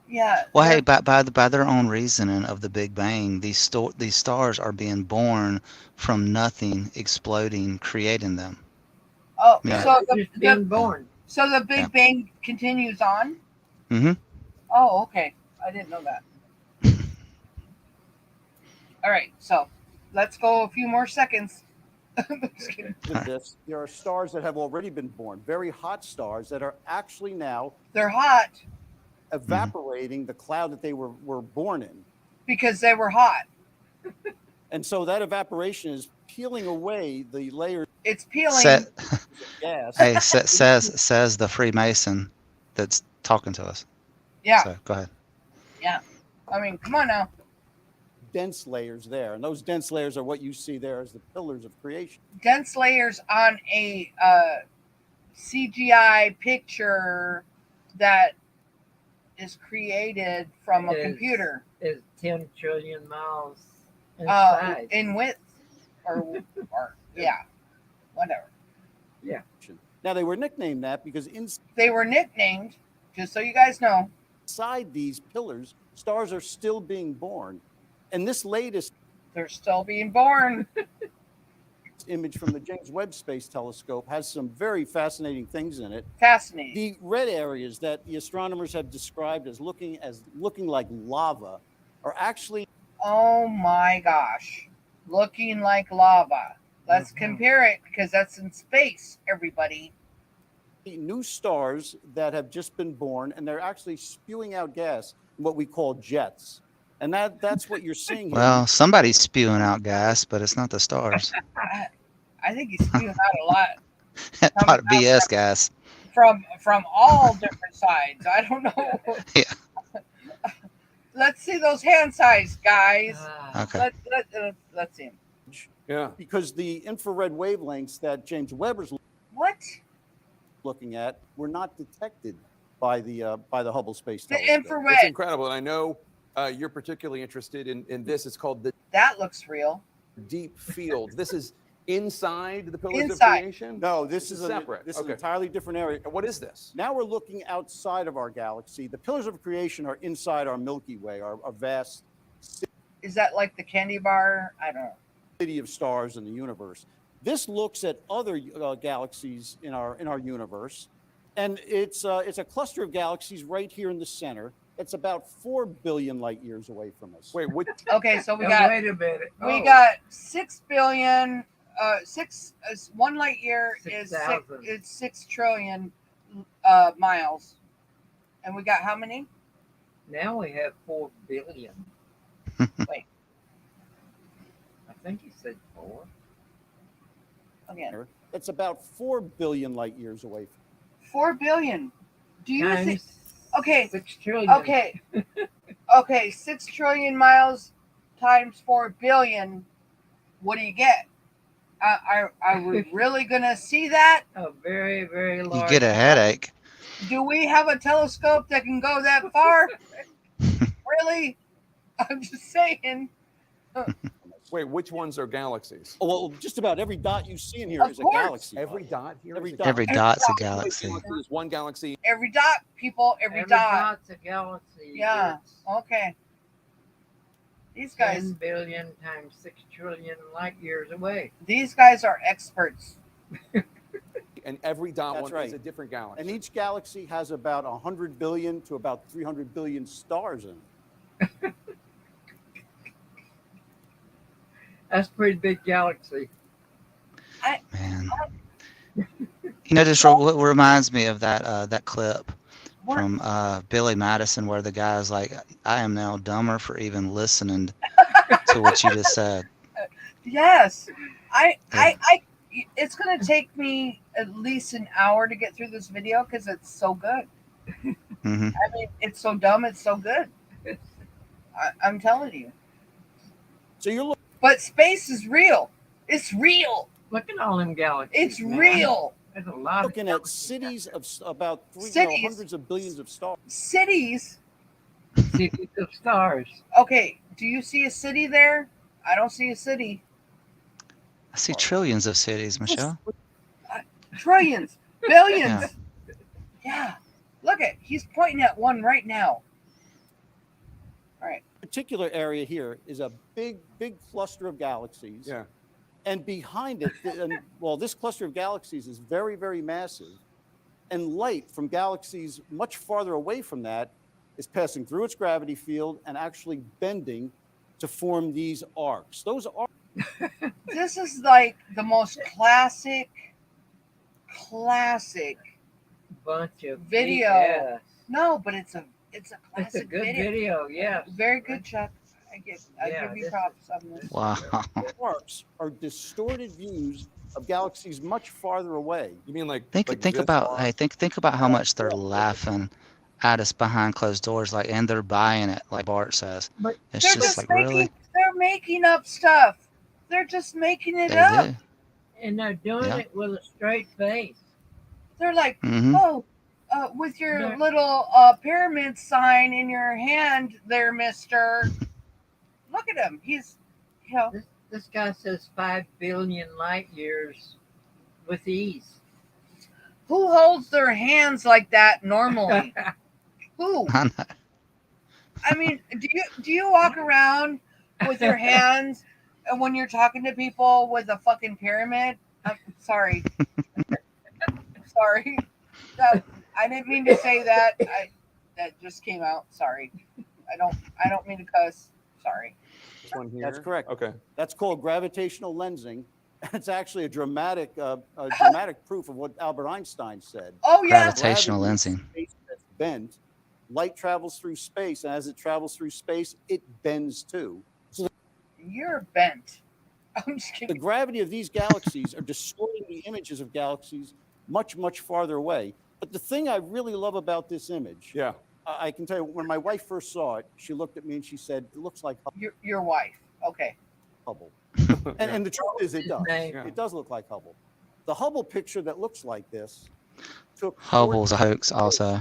A: yeah.
B: Well, hey,
A: they're-
B: by their own reasoning of the Big Bang, these stars are being born from nothing, exploding, creating them.
A: oh,
B: Yeah.
A: so
C: They're just being born.
A: the Big
B: Yeah.
A: Bang continues on.
B: Hmm.
A: Oh, okay. I didn't know that. All right, so let's go a few more seconds. Just kidding.
F: of this, there are stars that have already been born, very hot stars that are actually now
A: They're hot
F: evaporating the cloud that they were born in.
A: because they were hot.
F: And so that evaporation is peeling away the layers
A: It's peeling.
F: of gas.
B: Hey, says the Freemason that's talking to us.
A: Yeah,
B: So go ahead.
A: I mean, come on now.
F: Dense layers there. And those dense layers are what you see there as the pillars of creation.
A: Dense layers on a CGI picture that is created from a
C: It is.
A: computer
C: Is 10 trillion miles inside.
A: in width or yeah, whatever.
F: Now, they were nicknamed that because
A: They were nicknamed, just so you guys know.
F: inside these pillars, stars are still being born. And this latest
A: They're still being born.
F: image from the James Webb Space Telescope has some very fascinating things in it.
A: Fascinating.
F: The red areas that the astronomers have described as looking like lava are actually
A: Oh my gosh. Looking like lava. Let's
C: Mhm.
A: compare it because that's in space, everybody.
F: new stars that have just been born, and they're actually spewing out gas, what we call jets. And that's what you're seeing here.
B: Well, somebody's spewing out gas, but it's not the stars.
A: I think he's spewing out a lot
B: A lot of BS gas.
A: from all different sides. I don't know.
B: Yeah.
A: Let's see those hand size, guys.
C: Ah,
B: Okay.
A: Let's see 'em.
E: Yeah.
F: Because the infrared wavelengths that James Webb is
A: What?
F: looking at were not detected by the Hubble Space
A: The
F: Telescope.
E: It's
A: infrared.
E: incredible. And I know you're particularly interested in this. It's called the
A: That looks real.
E: deep field. This is inside the pillars
A: Inside.
E: of creation?
F: No, this
E: This
F: is
E: is separate.
F: This is
E: Okay.
F: an entirely different area.
E: And what is this?
F: Now we're looking outside of our galaxy. The pillars of creation are inside our Milky Way, our vast
A: Is that like the candy bar? I don't know.
F: city of stars in the universe. This looks at other galaxies in our universe, and it's a cluster of galaxies right here in the center. It's about 4 billion light years away from us.
E: Wait, what?
A: Okay, so we
C: now
A: got
C: wait a minute.
A: we
C: Oh,
A: got 6 billion. 1 light year is
C: 6,000.
A: 6 trillion miles, and we got how many?
C: Now we have 4 billion.
A: Wait,
C: I think he said 4.
A: again,
F: It's about 4 billion light years away.
A: 4 billion. Do you think?
C: Times
A: Okay,
C: 6 trillion.
A: okay, 6 trillion miles times 4 billion. What do you get? Are we really gonna see that?
C: A very, very
B: You
C: large.
B: get a headache.
A: Do we have a telescope that can go that far? Really? I'm just saying.
E: Wait, which ones are galaxies?
F: Oh, well, just about every dot you see in here
A: Of
F: is a
A: course.
F: galaxy.
E: Every
F: Bud.
E: dot here.
F: Every
E: is a
F: dot.
B: Every
A: Every
B: dot's a
A: dot.
B: galaxy.
E: There's one galaxy.
A: Every dot, people. Every dot.
C: dot's a galaxy.
A: Yeah.
C: It's
A: Okay. These guys.
C: 10 billion times 6 trillion light years away.
A: These guys are experts.
E: And every dot
F: That's
E: one
F: right.
E: is a different galaxy.
F: And each galaxy has about 100 billion to about 300 billion stars in it.
C: That's a pretty big galaxy.
B: Man. You know, just what reminds me of that clip
A: What?
B: from Billy Madison, where the guy's like, "I am now dumber for even listening to what you just said."
A: Yes. I it's going to take me at least an hour to get through this video because it's so good.
B: hmm
A: I mean, it's so dumb, it's so good. I'm telling you.
F: So you're looking
A: But space is real. It's real.
C: Look at all them galaxies.
A: It's
C: man.
A: real.
C: There's a lot
F: looking
C: of
F: at cities of about
A: Cities.
F: hundreds of billions of stars.
A: Cities.
C: cities of stars.
A: Okay, do you see a city there? I don't see a city.
B: I see trillions of cities, Michelle.
A: Trillions, billions. Yeah. Look at, he's pointing at one right now. All right.
F: Particular area here is a big cluster of galaxies.
E: Yeah.
F: And behind it, this cluster of galaxies is very, very massive. And light from galaxies much farther away from that is passing through its gravity field and actually bending to form these arcs. Those arcs.
A: This is like the most classic
C: Bunch of
A: Video.
C: Yeah.
A: No, but it's a
C: It's a
A: classic
C: good video. Yeah.
A: Very good, Chuck. I give you
C: this-
A: props on this.
B: Wow.
F: arcs are distorted views of galaxies much farther away.
E: You mean like
B: Think
E: this
B: about
E: far?
B: hey, think about how much they're laughing at us behind closed doors, like, and they're buying it, like Bart says.
C: But
B: It's
A: They're
B: just like really,
A: they're making up stuff. They're just making it
B: they
A: up.
B: do.
C: and they're doing
B: Yeah.
C: it with a straight face.
A: They're like,
B: hmm
A: oh, with your
C: They're-
A: little pyramid sign in your hand there, mister. Look at him. He's, you know,
C: This guy says 5 billion light years with ease.
A: who holds their hands like that normally? Who?
B: I know.
A: I mean, do you walk around with your hands and when you're talking to people with a fucking pyramid? I'm sorry. Sorry. I didn't mean to say that. That just came out. Sorry. I don't mean to cuss. Sorry.
E: This one here?
F: That's correct.
E: Okay.
F: That's called gravitational lensing. It's actually a dramatic proof of what Albert Einstein said.
A: Oh yeah.
B: Gravitational
F: Gravity is
B: lensing.
F: space that's bent. Light travels through space, and as it travels through space, it bends too.
A: You're bent. I'm just
F: The
A: kidding.
F: gravity of these galaxies are distorting the images of galaxies much, much farther away. But the thing I really love about this image,
E: Yeah.
F: I can tell you, when my wife first saw it, she looked at me and she said, "It looks like
A: Your wife. Okay.
F: Hubble." And the truth is, it does.
C: name.
E: Yeah.
F: It does look like Hubble. The Hubble picture that looks like this took
B: Hubble's a hoax, also.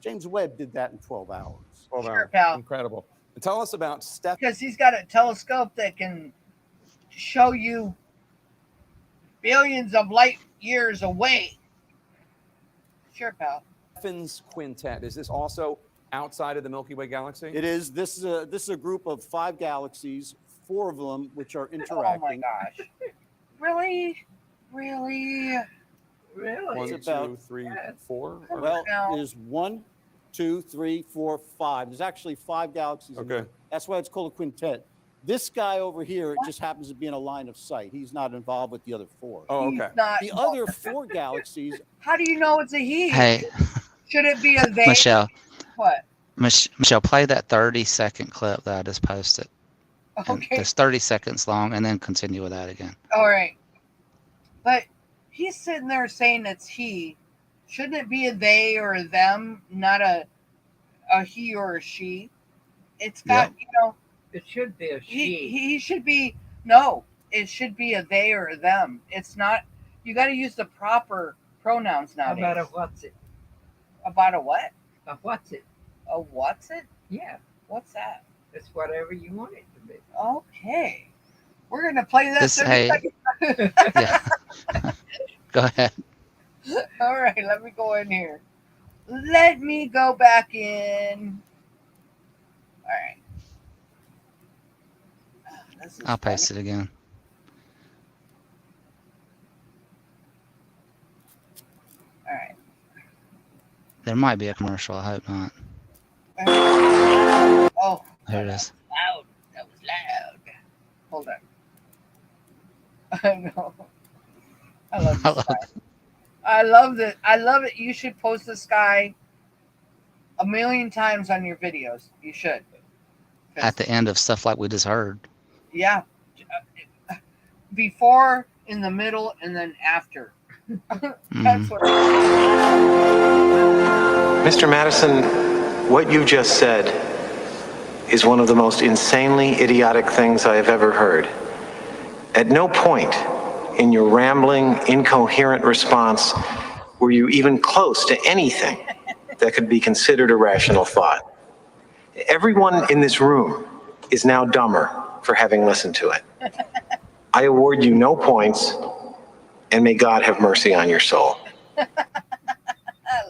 F: James Webb did that in 12 hours.
E: 12
A: Sure,
E: hours.
A: pal.
E: Incredible. And tell us about
A: Because he's got a telescope that can show you billions of light years away. Sure, pal.
E: Stephan's Quintet. Is this also outside of the Milky Way galaxy?
F: It is. This is a group of 5 galaxies, 4 of them which are
A: Oh my
F: interacting.
A: gosh. Really? Really?
C: Really?
E: One,
F: It's about-
E: 2, 3,
C: Yeah.
E: 4?
A: Well,
F: Well,
A: Now-
F: there's 1, 2, 3, 4, 5. There's actually 5 galaxies. in
E: Okay.
F: there. That's why it's called a quintet. This guy over here just happens to be in a line of sight. He's not involved with the other 4.
E: Oh,
A: He's
E: okay.
A: not.
F: The other 4 galaxies,
A: How do you know it's a he?
B: Hey,
A: Should it be a they?
B: Michelle,
A: What?
B: Michelle, play that 30-second clip that I just posted. And
A: Okay.
B: It's 30 seconds long, and then continue with that again.
A: All right. But he's sitting there saying it's he. Shouldn't it be a they or a them, not a he or a she? It's got,
C: It should be a she.
A: he should be, no, it should be a they or a them. It's not, you got to use the proper pronouns
C: How
A: nowadays.
C: about a what's it?
A: About a what?
C: What's it?
A: A what's it?
C: Yeah,
A: What's that?
C: it's whatever you want it to be.
A: Okay. We're gonna play that
B: This,
A: 30
B: hey,
A: seconds.
B: yeah. Go ahead.
A: All right, let me go in here. Let me go back in. All right. This is
B: I'll
A: funny.
B: paste it again.
A: All right.
B: There might be a commercial. I hope not.
A: Oh,
B: Here it is.
A: loud. That was loud. Hold on. I know. I love
B: I
A: this
B: love
A: guy. I love it. I love it. You should post this guy 1,000,000 times on your videos. You should. 'Cause-
B: At the end of stuff like we just heard.
A: yeah. Before, in the middle, and then after. That's what.
G: Mr. Madison, what you just said is one of the most insanely idiotic things I have ever heard. At no point in your rambling, incoherent response were you even close to anything that could be considered a rational thought. Everyone in this room is now dumber for having listened to it. I award you no points, and may God have mercy on your soul.
A: I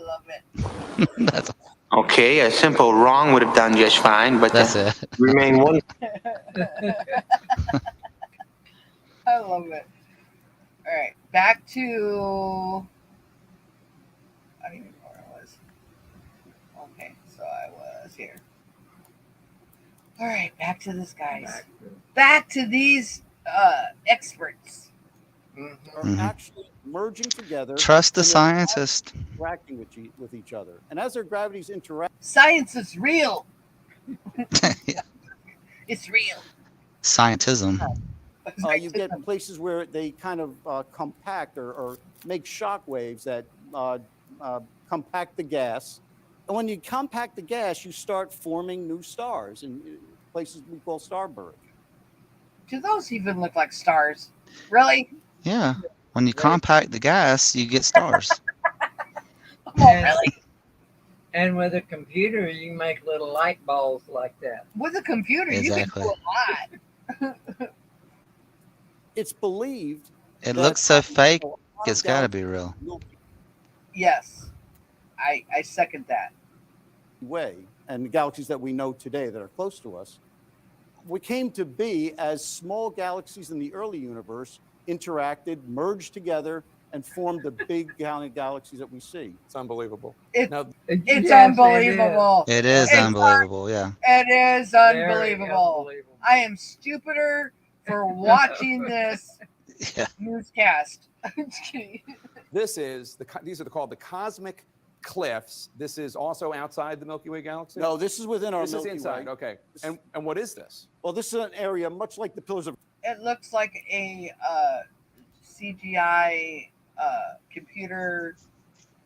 A: love it.
B: That's
H: Okay, a simple wrong would have done just fine, but
B: it.
G: Remain one.
A: I love it. All right, back to. I don't even know where I was. Okay, so I was here. All right, back to this, guys. Back to these experts.
F: Are
B: Mhm.
F: actually merging together.
B: Trust the
F: and they're
B: scientist.
F: interacting with each other. And as their gravities interact,
A: Science is real.
B: Yeah.
A: It's real.
B: Scientism.
F: you get places where they kind of compact or make shock waves that compact the gas. And when you compact the gas, you start forming new stars in places we call starburst.
A: Do those even look like stars? Really?
B: Yeah. When you compact the gas, you get stars.
A: Come on, really?
C: And with a computer, you can make little light balls like that.
A: With a computer,
B: Exactly.
A: you can do a lot.
F: It's believed
B: It
F: that
B: looks so fake.
F: a lot of
B: It's got to be
F: galaxies
B: real.
F: Milky
A: Yes, I second that.
F: Way and the galaxies that we know today that are close to us, we came to be as small galaxies in the early universe interacted, merged together, and formed the big galaxies that we see.
E: It's unbelievable.
A: It-
E: Now,
A: It's
C: Yes,
A: unbelievable.
B: It is
A: It's
B: unbelievable. Yeah.
A: It is
C: Very
A: unbelievable.
C: unbelievable.
A: I am stupider for watching this
B: Yeah.
A: newscast. I'm just kidding.
E: these are called the cosmic cliffs. This is also outside the Milky Way galaxy.
F: No, this is within our
E: this
F: Milky
E: is inside.
F: Way.
E: Okay, and what is this?
F: Well, this is an area much like the Pillars of
A: It looks like a CGI computer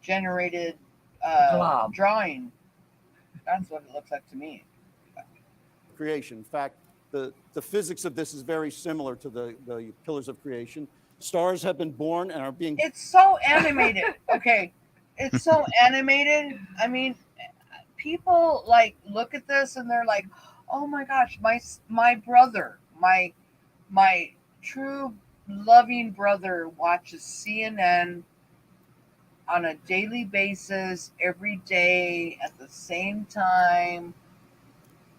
A: generated
C: Glob.
A: drawing. That's what it looks like to me.
F: Creation. In fact, the physics of this is very similar to the Pillars of Creation. Stars have been born and are being.
A: It's so animated. Okay. It's so animated. I mean, people like look at this and they're like, "Oh my gosh, my brother, my true loving brother watches CNN on a daily basis every day at the same time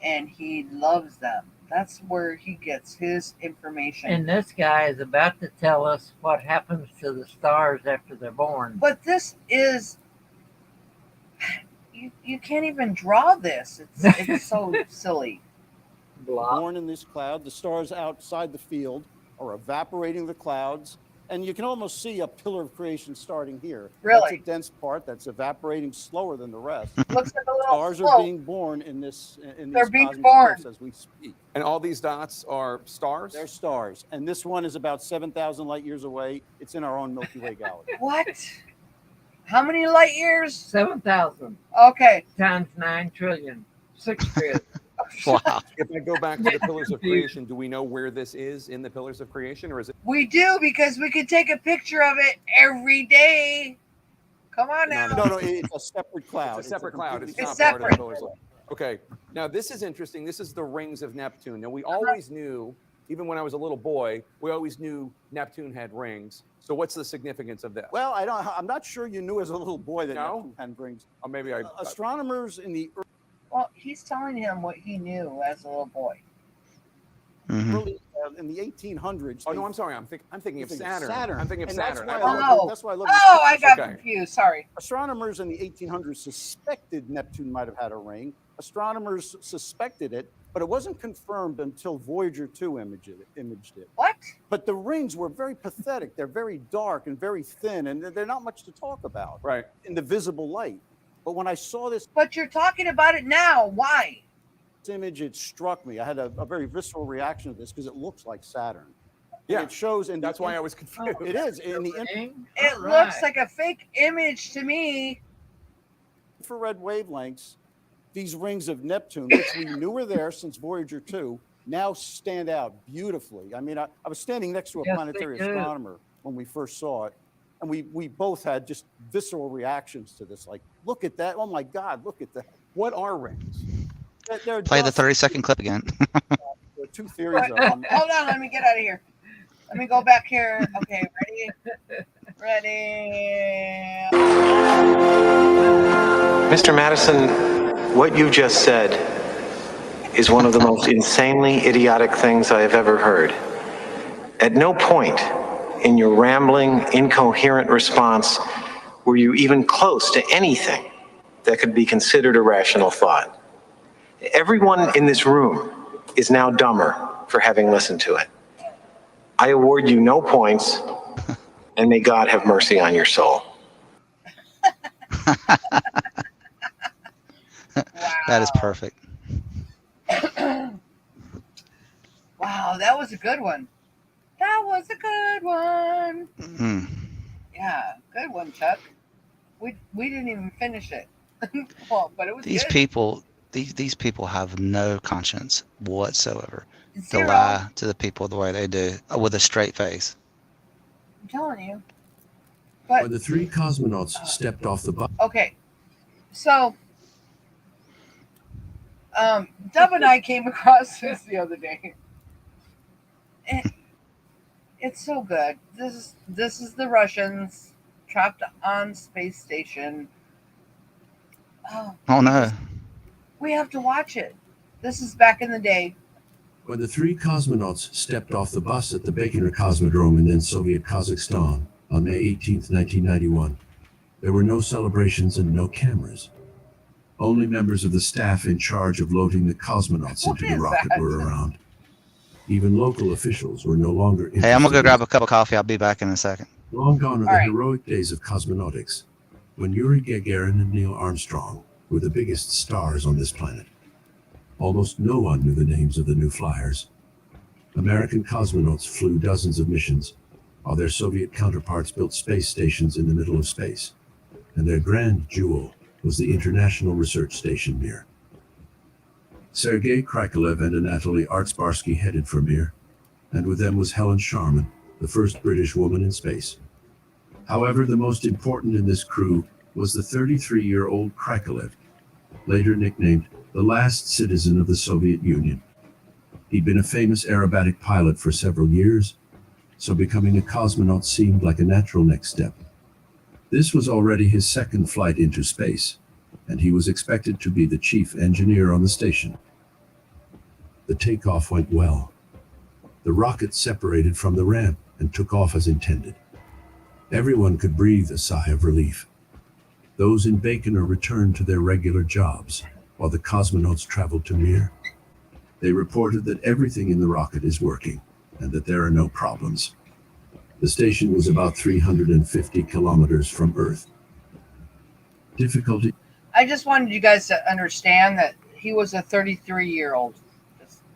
A: and he loves them. That's where he gets his information."
C: And this guy is about to tell us what happens to the stars after they're born.
A: But this is you can't even draw this. It's so silly.
C: Blah.
F: born in this cloud. The stars outside the field are evaporating the clouds. And you can almost see a pillar of creation starting here.
A: Really?
F: That's a dense part that's evaporating slower than the rest.
A: Looks like a little
F: Stars are
A: slope.
F: being born in this in
A: They're
F: these
A: being
F: cosmic
A: born.
F: cliffs as we speak.
E: And all these dots are stars.
F: They're stars. And this one is about 7,000 light years away. It's in our own Milky Way galaxy.
A: What? How many light years?
C: 7,000
A: Okay.
C: times 9 trillion. 6 trillion.
B: Wow.
E: If I go back to the Pillars of Creation, do we know where this is in the Pillars of Creation, or is it?
A: We do because we could take a picture of it every day. Come on now.
F: No, it's a separate cloud.
E: It's a separate cloud. It's
F: completely
E: not
A: separate.
E: part of the pillars. Okay. Now this is interesting. This is the rings of Neptune. Now we always knew, even when I was a little boy, we always knew Neptune had rings. So what's the significance of this?
F: Well, I'm not sure you knew as a little boy that
E: No?
F: Neptune had rings.
E: Or maybe I.
F: Astronomers in the
A: Well, he's telling him what he knew as a little boy.
B: Mhm.
F: early in the 1800s.
E: Oh no, I'm sorry. I'm thinking of Saturn.
F: Saturn.
E: I'm thinking of
F: And that's
E: Saturn.
F: why
E: I
F: I love
E: apologize.
F: it. That's why I love
A: Oh, I got
E: Okay.
A: confused. Sorry.
F: Astronomers in the 1800s suspected Neptune might have had a ring. Astronomers suspected it, but it wasn't confirmed until Voyager 2 imaged it.
A: What?
F: But the rings were very pathetic. They're very dark and very thin, and they're not much to talk about
E: Right.
F: in the visible light. But when I saw this
A: But you're talking about it now. Why?
F: image, it struck me. I had a very visceral reaction to this because it looks like Saturn. And
E: Yeah.
F: it shows, and
E: That's why I was confused.
F: it is in the
A: It looks like a fake image to me.
F: infrared wavelengths. These rings of Neptune, which we knew were there since Voyager 2, now stand out beautifully. I mean, I was standing next to a
C: Yes,
F: planetary
C: they do.
F: astronomer when we first saw it, and we both had just visceral reactions to this. Like, look at that! Oh my God, look at that!
E: What are rings?
F: They're
B: Play the
F: dust.
B: 30-second clip again.
F: There are two theories of them.
A: Hold on. Let me get out of here. Let me go back here. Okay. Ready?
G: Mr. Madison, what you just said is one of the most insanely idiotic things I have ever heard. At no point in your rambling, incoherent response were you even close to anything that could be considered a rational thought. Everyone in this room is now dumber for having listened to it. I award you no points, and may God have mercy on your soul.
B: That is perfect.
A: Wow, that was a good one. That was a good one.
B: Mm.
A: Yeah, good one, Chuck. We didn't even finish it. Well, but it was
B: These
A: good.
B: people, these people have no conscience whatsoever to
A: Zero.
B: lie to the people the way they do with a straight face.
A: I'm telling you.
D: When
A: But
D: the three cosmonauts stepped off the bus,
A: okay, so Dub and I came across this the other day. It's so good. This is the Russians trapped on space station.
B: Oh no.
A: We have to watch it. This is back in the day.
D: when the three cosmonauts stepped off the bus at the Baikonur Cosmodrome in then Soviet Kazakhstan on May 18, 1991, there were no celebrations and no cameras. Only members of the staff in charge of loading the cosmonauts
A: What
D: into the
A: is
D: rocket
A: that?
D: were around. Even local officials were no longer interested.
B: Hey, I'm gonna go
D: in
B: grab a cup of coffee. I'll be back in a second.
D: Long gone are the
A: All right.
D: heroic days of cosmonautics, when Yuri Gagarin and Neil Armstrong were the biggest stars on this planet. Almost no one knew the names of the new flyers. American cosmonauts flew dozens of missions, while their Soviet counterparts built space stations in the middle of space. And their grand jewel was the International Research Station Mir. Sergei Krikalev and Anatoly Artsbarsky headed for Mir, and with them was Helen Sharman, the first British woman in space. However, the most important in this crew was the 33-year-old Krikalev, later nicknamed the last citizen of the Soviet Union. He'd been a famous aerobatic pilot for several years, so becoming a cosmonaut seemed like a natural next step. This was already his second flight into space, and he was expected to be the chief engineer on the station. The takeoff went well. The rocket separated from the ramp and took off as intended. Everyone could breathe a sigh of relief. Those in Baikonur returned to their regular jobs, while the cosmonauts traveled to Mir. They reported that everything in the rocket is working, and that there are no problems. The station was about 350 kilometers from Earth. Difficulty
A: I just wanted you guys to understand that he was a 33-year-old.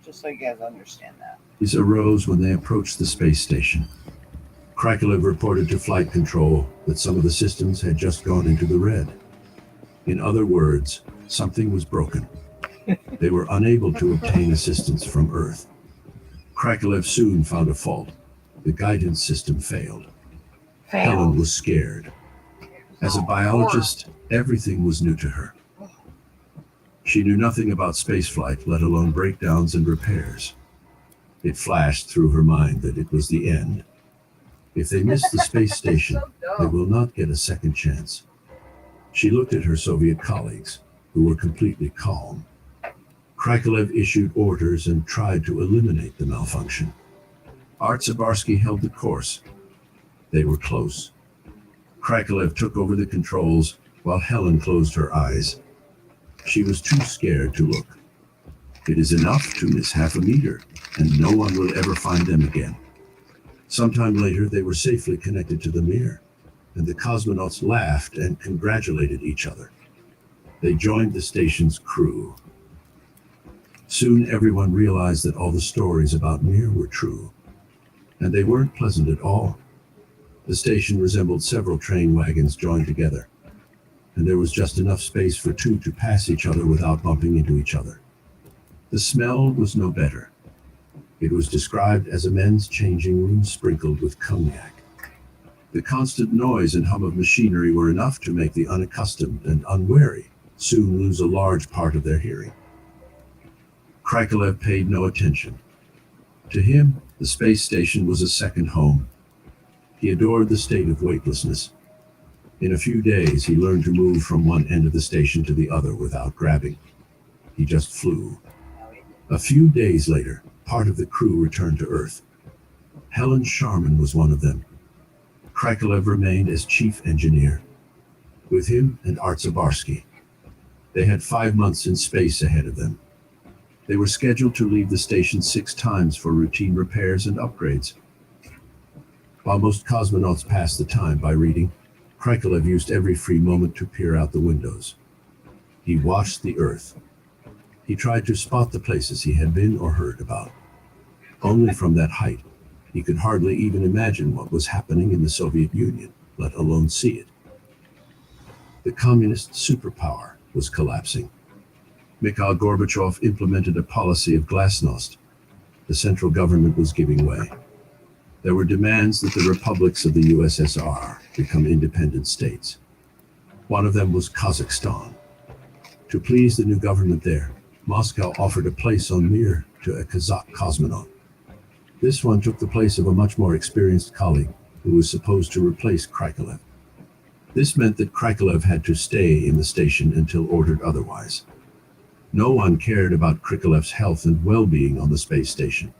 A: Just so you guys understand that.
D: arose when they approached the space station. Krikalev reported to flight control that some of the systems had just gone into the red. In other words, something was broken. They were unable to obtain assistance from Earth. Krikalev soon found a fault. The guidance system failed. Helen was scared. As a biologist, everything was new to her. She knew nothing about spaceflight, let alone breakdowns and repairs. It flashed through her mind that it was the end. If they miss the space station, they will not get a second chance. She looked at her Soviet colleagues, who were completely calm. Krikalev issued orders and tried to eliminate the malfunction. Artsebarsky held the course. They were close. Krikalev took over the controls while Helen closed her eyes. She was too scared to look. It is enough to miss half a meter, and no one will ever find them again. Sometime later, they were safely connected to the mirror, and the cosmonauts laughed and congratulated each other. They joined the station's crew. Soon, everyone realized that all the stories about Mir were true, and they weren't pleasant at all. The station resembled several train wagons joined together, and there was just enough space for two to pass each other without bumping into each other. The smell was no better. It was described as a men's changing room sprinkled with cognac. The constant noise and hum of machinery were enough to make the unaccustomed and unwary soon lose a large part of their hearing. Krikalev paid no attention. To him, the space station was a second home. He adored the state of weightlessness. In a few days, he learned to move from one end of the station to the other without grabbing. He just flew. A few days later, part of the crew returned to Earth. Helen Sharman was one of them. Krikalev remained as chief engineer. With him and Artsebarsky. They had 5 months in space ahead of them. They were scheduled to leave the station 6 times for routine repairs and upgrades. While most cosmonauts passed the time by reading, Krikalev used every free moment to peer out the windows. He watched the Earth. He tried to spot the places he had been or heard about. Only from that height, he could hardly even imagine what was happening in the Soviet Union, let alone see it. The communist superpower was collapsing. Mikhail Gorbachev implemented a policy of glasnost. The central government was giving way. There were demands that the republics of the USSR become independent states. One of them was Kazakhstan. To please the new government there, Moscow offered a place on Mir to a Kazakh cosmonaut. This one took the place of a much more experienced colleague who was supposed to replace Krikalev. This meant that Krikalev had to stay in the station until ordered otherwise. No one cared about Krikalev's health and well-being on the space station.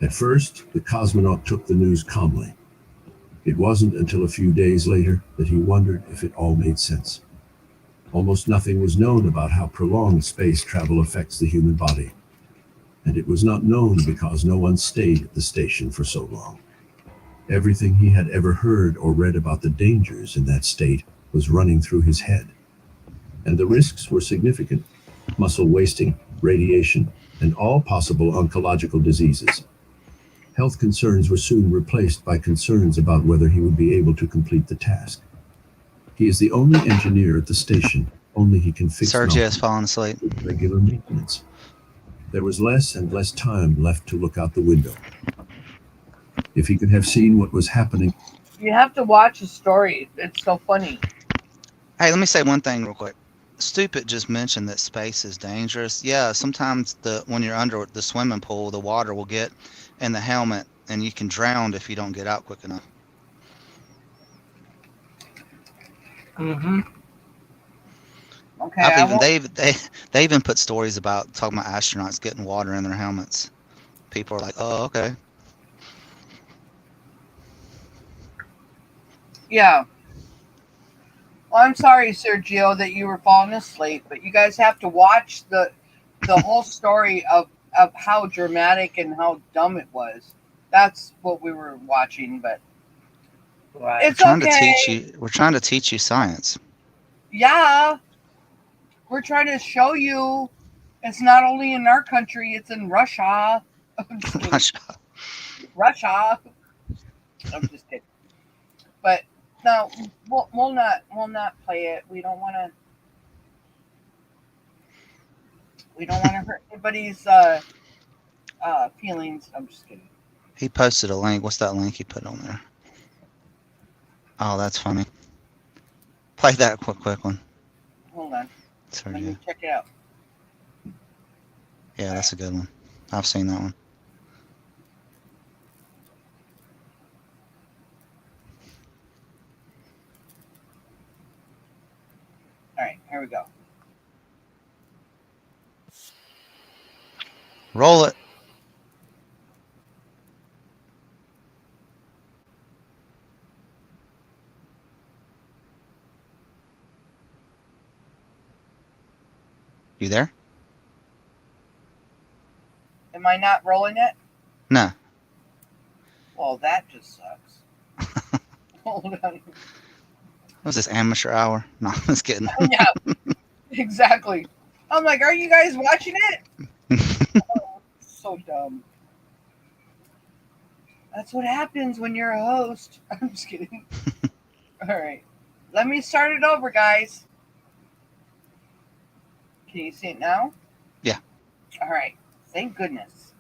D: At first, the cosmonaut took the news calmly. It wasn't until a few days later that he wondered if it all made sense. Almost nothing was known about how prolonged space travel affects the human body. And it was not known because no one stayed at the station for so long. Everything he had ever heard or read about the dangers in that state was running through his head. And the risks were significant: muscle wasting, radiation, and all possible oncological diseases. Health concerns were soon replaced by concerns about whether he would be able to complete the task. He is the only engineer at the station. Only he can fix
B: Sergio has fallen asleep.
D: regular maintenance. There was less and less time left to look out the window. If he could have seen what was happening.
A: You have to watch the story. It's so funny.
B: Hey, let me say one thing real quick. Stupid just mentioned that space is dangerous. Yeah, sometimes when you're under the swimming pool, the water will get in the helmet and you can drown if you don't get out quick enough.
C: Mm-hmm.
A: Okay.
B: They even put stories about talking about astronauts getting water in their helmets. People are like, oh, okay.
A: Yeah. Well, I'm sorry, Sergio, that you were falling asleep, but you guys have to watch the whole story of how dramatic and how dumb it was. That's what we were watching, but
C: Right.
A: it's okay.
B: We're trying to teach you science.
A: Yeah. We're trying to show you it's not only in our country, it's in Russia. I'm just kidding. Russia. I'm just kidding. But no, we'll not play it. We don't want to hurt anybody's feelings. I'm just kidding.
B: He posted a link. What's that link he put on there? Oh, that's funny. Play that quick one.
A: Hold on.
B: Sorry,
A: Let
B: yeah.
A: me check it out.
B: Yeah, that's a good one. I've seen that one.
A: All right, here we go.
B: Roll it. You there?
A: Am I not rolling it?
B: No.
A: Well, that just sucks. Hold on.
B: What was this amateur hour? No, I'm just kidding.
A: Yeah, exactly. I'm like, are you guys watching it? Oh, so dumb. That's what happens when you're a host. I'm just kidding. All right. Let me start it over, guys. Can you see it now?
B: Yeah.
A: All right. Thank goodness.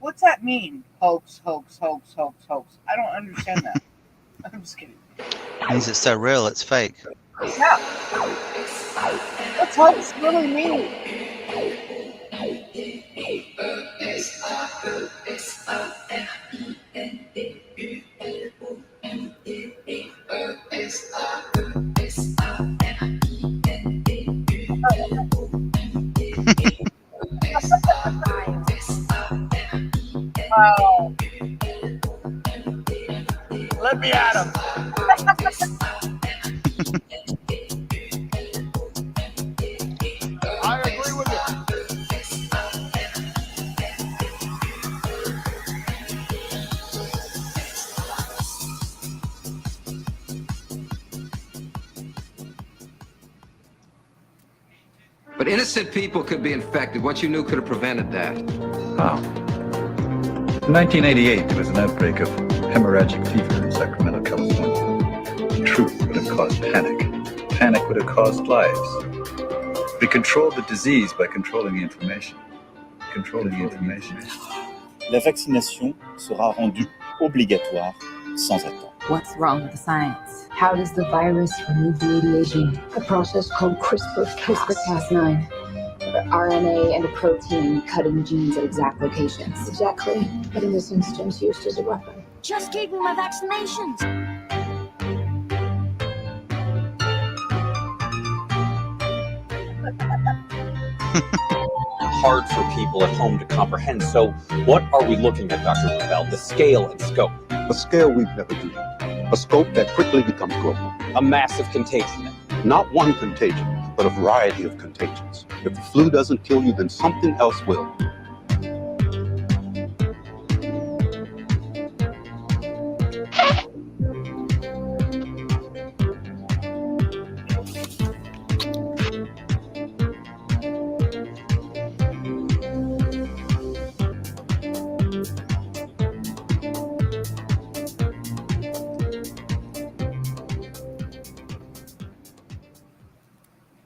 A: What's that mean? Hoax, hoax, hoax, hoax, hoax. I don't understand that. I'm just kidding.
B: Means it's so real, it's fake.
A: Yeah. What's hoax really mean? Wow. Let me at him. I agree with you.
I: But innocent people could be infected. What you knew could have prevented that.
J: How? In 1988, there was an outbreak of hemorrhagic fever in Sacramento, California. Truth would have caused panic. Panic would have caused lives. We controlled the disease by controlling the information. Controlling the information.
K: La vaccination sera rendue obligatoire sans attendre.
L: What's wrong with the science? How does the virus remove the ADA gene? A process called CRISPR-Cas9. RNA and a protein cutting genes at exact locations. Exactly, but in this instance used as a weapon.
M: Just gave me my vaccinations.
N: Hard for people at home to comprehend. So what are we looking at, Dr. Ravel? The scale and scope.
O: A scale we've never used. A scope that quickly becomes global.
N: A massive contagion.
O: Not one contagion, but a variety of contagions. If the flu doesn't kill you, then something else will.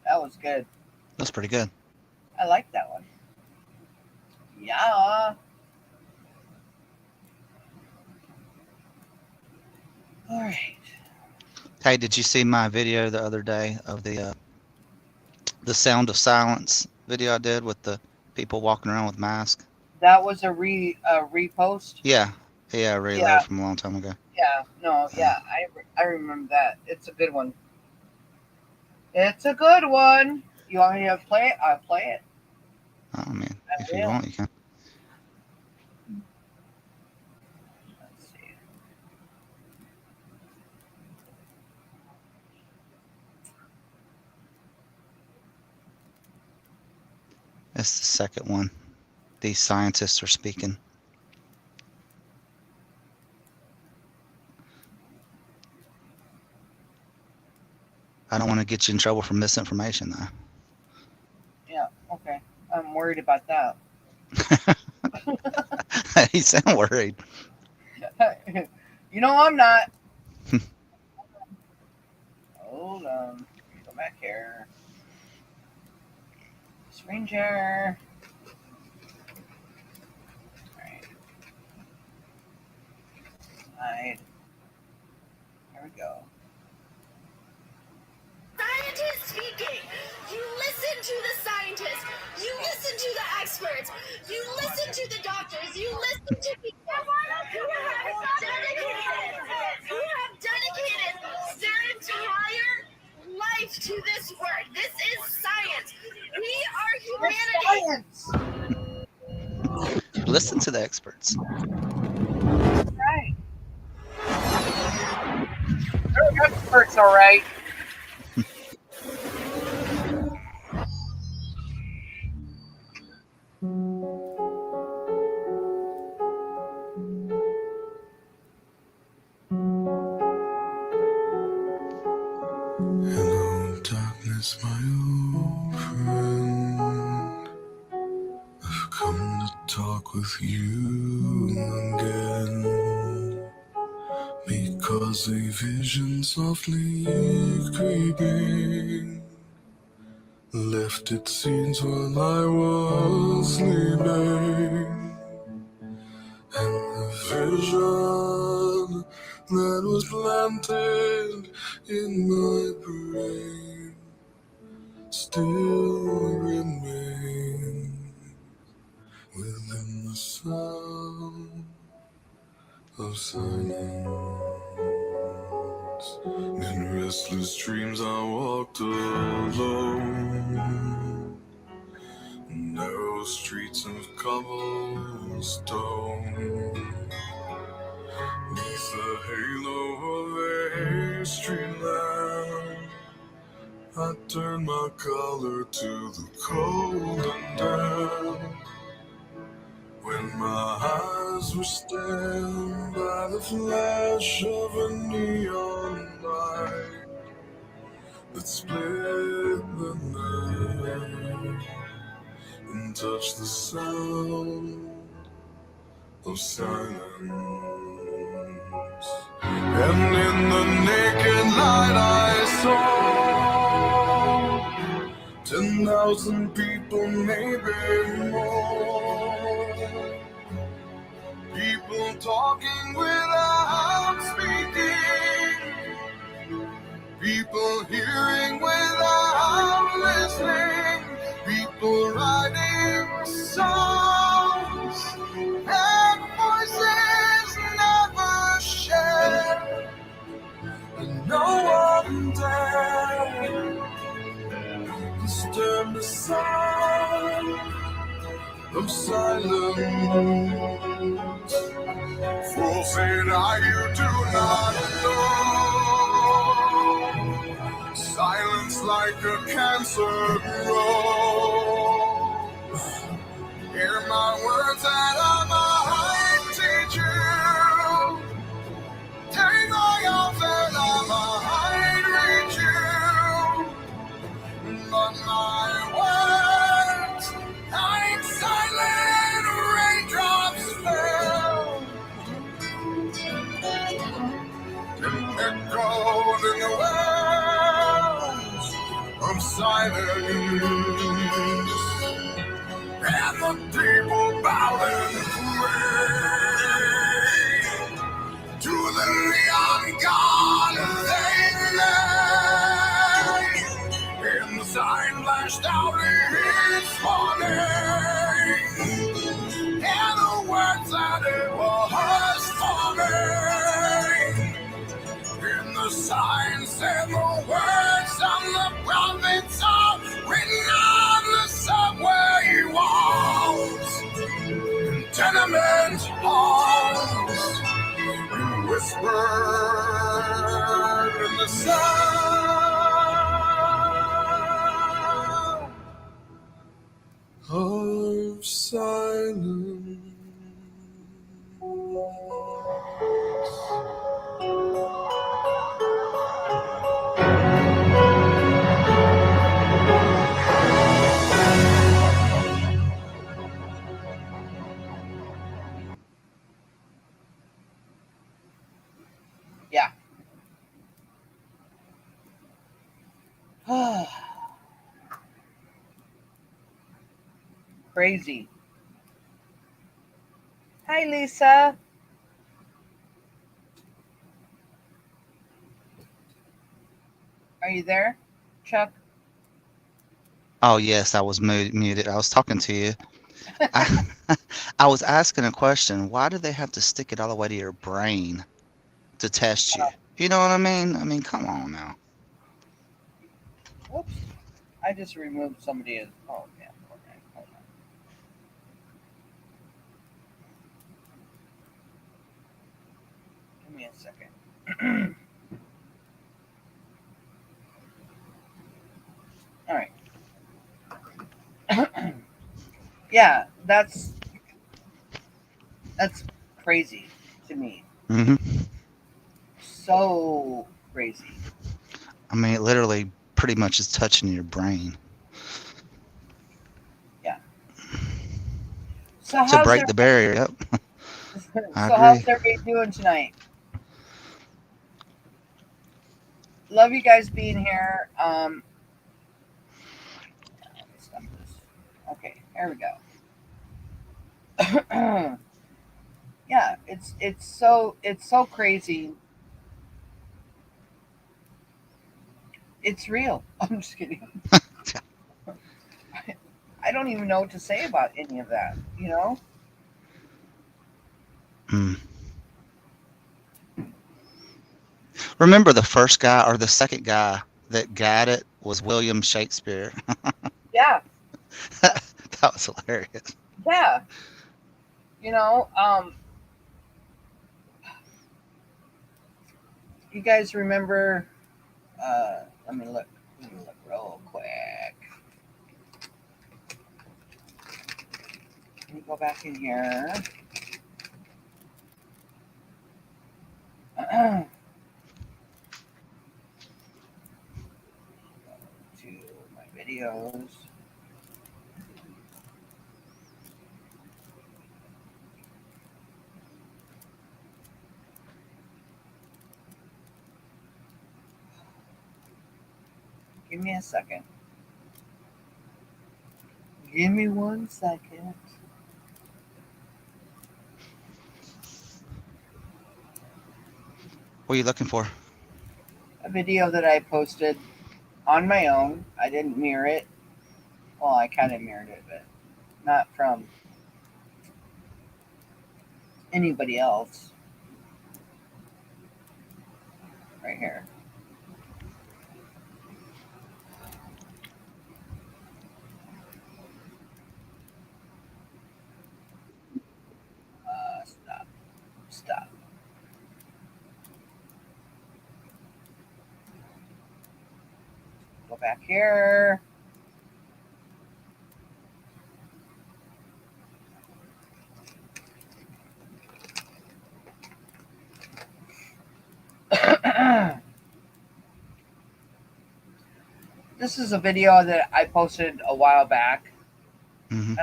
A: That was good.
B: That's pretty good.
A: I like that one. Yeah. All right.
B: Hey, did you see my video the other day of the sound of silence video I did with the people walking around with masks?
A: That was a repost.
B: Yeah, reload
A: Yeah.
B: from a long time ago.
A: Yeah. No. Yeah. I remember that. It's a good one. It's a good one. You want me to play it? I'll play it.
B: Oh man,
A: I
B: if you
A: will.
B: want, you can.
A: Let's see.
B: That's the second one. These scientists are speaking. I don't want to get you in trouble for misinformation, though.
A: Yeah. Okay. I'm worried about that.
B: You sound worried.
A: You know I'm not. back here. Screen share. Alright. Hide. There we go.
M: Scientists speaking. You listen to the scientists. You listen to the experts. You listen to the doctors. You listen to people who have dedicated their entire life to this work. This is science. We are humanity.
B: Listen to the experts.
A: Right. They're experts, all right.
P: Hello, darkness, my old friend. I've come to talk with you again. Because a vision softly creeping left its scenes while I was sleeping. And the vision that was planted in my brain still remains within the sound of silence. In restless dreams I walked alone, narrow streets of cobblestone, neath the halo of a street lamp. I turned my collar to the cold and damp, when my eyes were stabbed by the flash of a neon light that split the night and touched the sound of silence. And in the naked light I saw 10,000 people, maybe more. People talking without speaking. People hearing without listening. People writing songs and voices never shared. And no one dared disturb the sound of silence. For said I, you do not know. Silence like a cancer grows. Hear my words that I might teach you. Take my arms that I might reach you. But my words, like silent raindrops fell, echoed in the wells of silence. And the people bowed and prayed to the neon god they made. And the sign flashed out its warning, and the words that it was forming. In the sign said the words of the prophets are written on the subway walls, in tenement halls, and whispered in the sound of silence.
A: Yeah. Crazy. Hi, Lisa. Are you there, Chuck?
B: Oh yes, I was muted. I was talking to you. I, I was asking a question. Why do they have to stick it all the way to your brain to test you? You know what I mean? I mean, come on now.
A: Whoops. I just removed somebody. Oh, yeah. Okay. Hold on. Give me a second. All right. Yeah, that's crazy to me.
B: Hmm.
A: So crazy.
B: I mean, it literally pretty much is touching your brain
A: Yeah. So
B: to
A: how's
B: break the barrier. Yep, I
A: so how's
B: agree.
A: everybody doing tonight? Love you guys being here. Let me stop this. Okay, here we go. Yeah, it's so crazy. It's real. I'm just kidding. I don't even know what to say about any of that. You know?
B: Mm. Remember the first guy or the second guy that got it was William Shakespeare.
A: Yeah.
B: That was hilarious.
A: Yeah. You know, you guys remember? Let me look. Let me look real quick. Let me go back in here. To my videos. Give me a second. Give me 1 second.
B: What are you looking for?
A: A video that I posted on my own. I didn't mirror it. Well, I kind of mirrored it, but not from anybody else. Right here. Stop. Stop. Go back here. This is a video that I posted a while back.
B: Mm-hmm.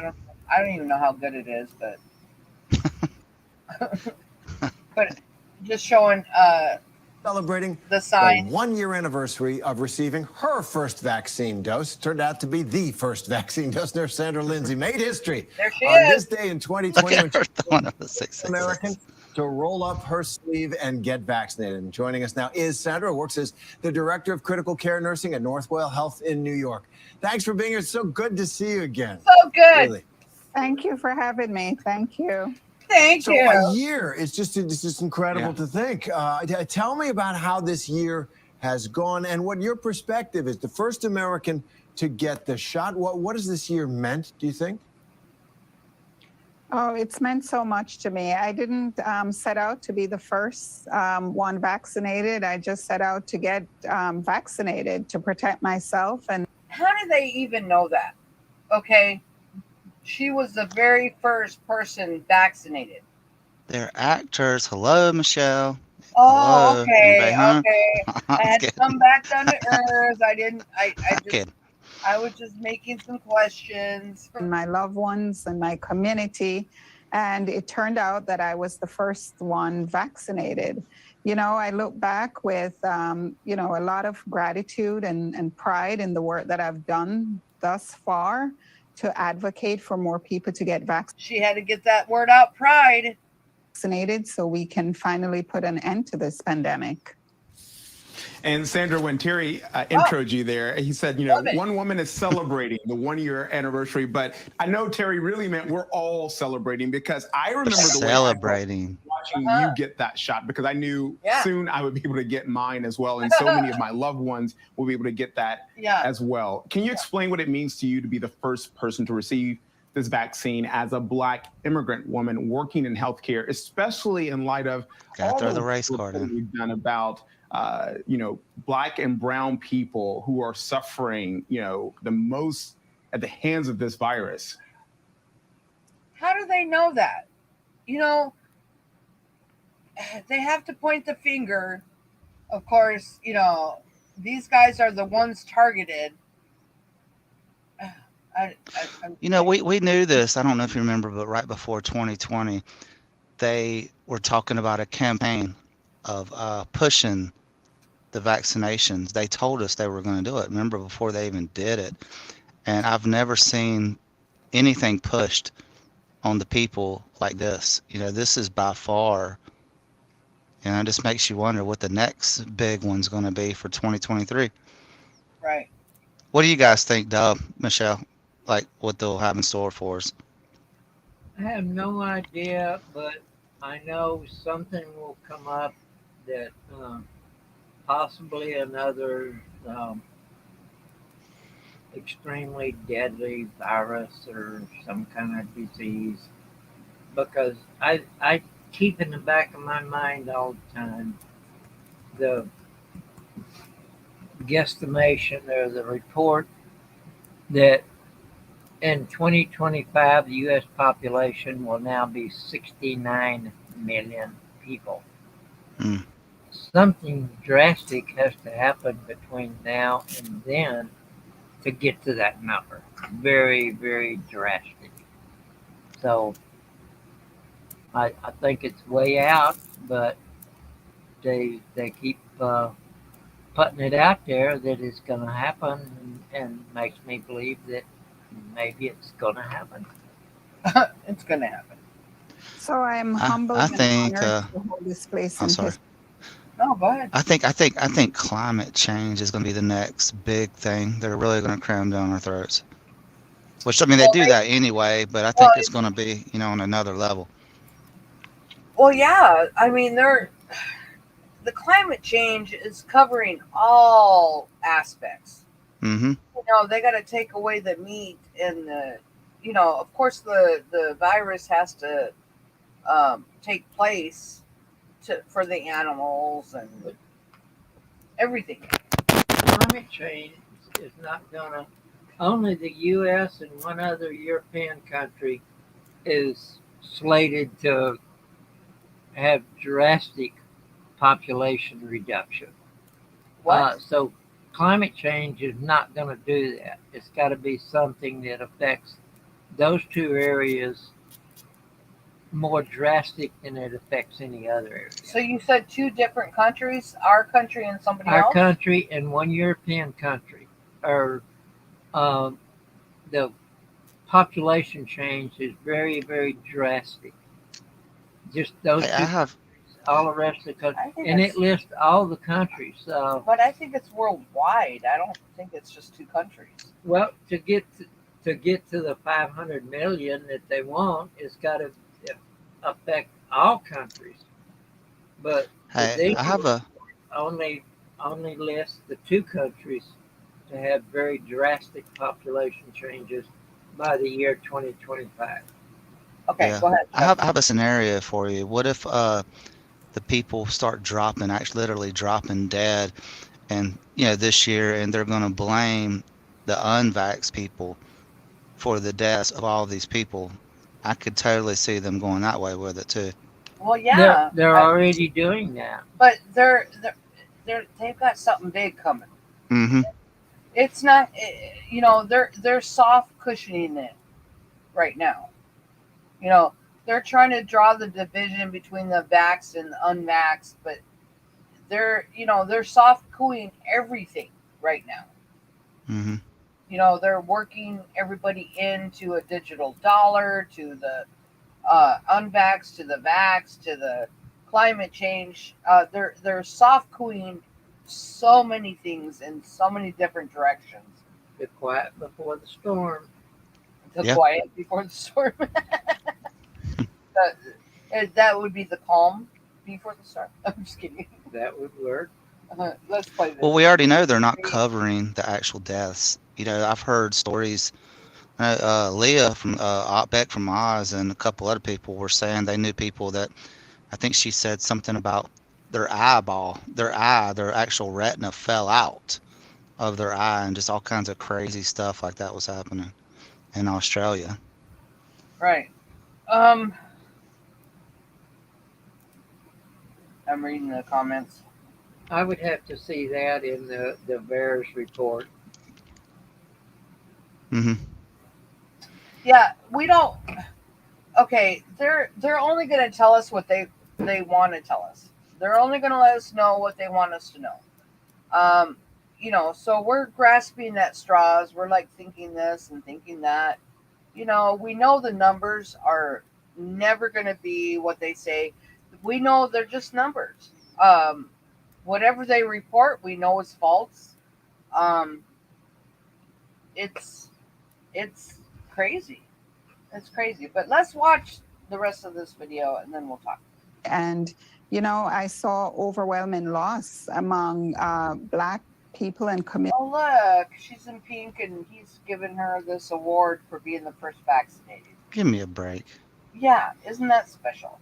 A: I don't even know how good it is, but just showing
Q: celebrating
A: the sign.
Q: the 1-year anniversary of receiving her first vaccine dose. Turned out to be the first vaccine dose. Nurse Sandra Lindsay made history
A: There she
Q: on
A: is.
Q: this day in 2020 when she
B: One of the 666.
Q: American to roll up her sleeve and get vaccinated. And joining us now is Sandra, who works as the Director of Critical Care Nursing at Northwell Health in New York. Thanks for being here. It's so good to see you again.
A: So good.
Q: Really.
R: Thank you for having me. Thank you.
A: Thank
Q: So
A: you.
Q: a year, it's just incredible to think. Tell me about how this year has gone and what your perspective is. The first American to get the shot. What has this year meant, do you think?
R: Oh, it's meant so much to me. I didn't set out to be the first one vaccinated. I just set out to get vaccinated to protect myself. And
A: how do they even know that? Okay. She was the very first person vaccinated.
B: They're actors. Hello, Michelle.
A: Oh,
B: Hello.
A: okay.
B: Anybody home?
A: Okay. I had to come back down to earth. I was just making some questions.
R: my loved ones and my community. And it turned out that I was the first one vaccinated. You know, I look back with, you know, a lot of gratitude and pride in the work that I've done thus far to advocate for more people to get
A: She had to get that word out, pride.
R: vaccinated so we can finally put an end to this pandemic.
S: And Sandra, when Terry introed you there, he said, one woman is celebrating the 1-year anniversary, but I know Terry really meant we're all celebrating, because I remember the way I felt watching you get that shot, because I knew soon I would be able to get mine as well. And so many of my loved ones will be able to get that as well. Can you explain what it means to you to be the first person to receive this vaccine as a Black immigrant woman working in healthcare, especially in light of all
B: throw the race card
S: reporting
B: in.
S: we've done about Black and brown people who are suffering, the most at the hands of this virus?
A: How do they know that? They have to point the finger. Of course, these guys are the ones targeted.
B: We knew this. I don't know if you remember, but right before 2020, they were talking about a campaign of pushing the vaccinations. They told us they were going to do it. Remember, before they even did it. And I've never seen anything pushed on the people like this. This is by far, it just makes you wonder what the next big one's going to be for 2023.
A: Right.
B: What do you guys think, Dub, Michelle? Like what they'll have in store for us?
C: I have no idea, but I know something will come up that possibly another extremely deadly virus or some kind of disease, because I keep in the back of my mind all the time the guesstimation or the report that in 2025 the U.S. population will now be 69 million people. Something drastic has to happen between now and then to get to that number. Very, very drastic. So I think it's way out, but they keep putting it out there that it's going to happen, and makes me believe that maybe it's going to happen.
A: It's going to happen.
R: So I'm humbled
B: I
R: and
B: think,
R: honored to hold this place in
B: I'm sorry.
R: history.
A: No, go ahead.
B: I think climate change is going to be the next big thing. They're really going to cram down our throats. Which, I mean, they do that anyway, but I think it's going to be, on another level.
A: Well, yeah. I mean, the climate change is covering all aspects.
B: Mm-hmm.
A: They got to take away the meat and of course the virus has to take place for the animals and everything.
C: Climate change is not going to, only the U.S. and one other European country is slated to have drastic population reduction.
A: What?
C: So climate change is not going to do that. It's got to be something that affects those two areas more drastic than it affects any other area.
A: So you said two different countries, our country and somebody
C: Our
A: else?
C: country and one European country, or the population change is very, very drastic. Just those two countries, all the rest of the country, and it lists all the countries.
A: But I think it's worldwide. I don't think it's just two countries.
C: Well, to get to the 500 million that they want, it's got to affect all countries. But
B: Hey, I have a
C: only list the two countries to have very drastic population changes by the year 2025.
A: Okay,
B: yeah.
A: go ahead.
B: I have a scenario for you. What if the people start dropping, actually literally dropping dead, and this year, and they're going to blame the unvaxxed people for the deaths of all these people? I could totally see them going that way with it too.
A: Well, yeah,
C: they're already doing that.
A: But they've got something big coming.
B: Mm-hmm.
A: It's not, they're soft cushioning it right now. They're trying to draw the division between the vaxxed and the unvaxxed, but they're soft cooling everything right now.
B: Mm-hmm.
A: You know, they're working everybody into a digital dollar, to the unvax, to the vax, to the climate change. They're soft cooing so many things in so many different directions.
C: Be quiet before the storm.
A: The
B: Yeah.
A: quiet before the storm. That would be the calm before the storm. I'm just kidding.
C: That would work.
A: Let's play this.
B: Well, we already know they're not covering the actual deaths. You know, I've heard stories. Leah from Beck from Oz and a couple other people were saying they knew people that I think she said something about their their actual retina fell out of their eye, and just all kinds of crazy stuff like that was happening in Australia.
A: Right. I'm reading the comments.
C: I would have to see that in the VAERS report.
B: Mm-hmm.
A: Yeah, we don't. Okay, they're only going to tell us what they want to tell us. They're only going to let us know what they want us to know. You know, so we're grasping at straws. We're like thinking this and thinking that. You know, we know the numbers are never going to be what they say. We know they're just numbers. Whatever they report, we know is false. It's crazy. It's crazy. But let's watch the rest of this video and then we'll talk.
R: And, you know, I saw overwhelming loss among Black people and communities.
A: Oh, look, she's in pink and he's giving her this award for being the first vaccinated.
B: Give me a break.
A: Yeah, isn't that special?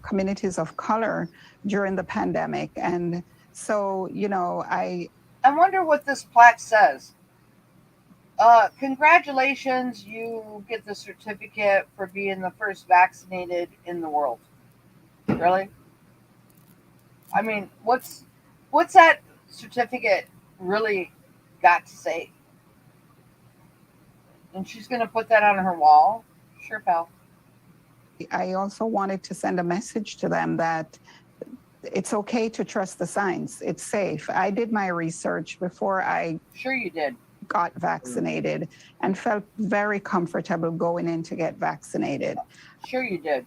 R: Communities of color during the pandemic. And so, you know, I
A: wonder what this plaque says. Congratulations, you get the certificate for being the first vaccinated in the world. Really? I mean, what's that certificate really got to say? And she's going to put that on her wall? Sure, pal.
R: I also wanted to send a message to them that it's okay to trust the science. It's safe. I did my research before I
A: Sure you did.
R: Got vaccinated and felt very comfortable going in to get vaccinated.
A: Sure you did.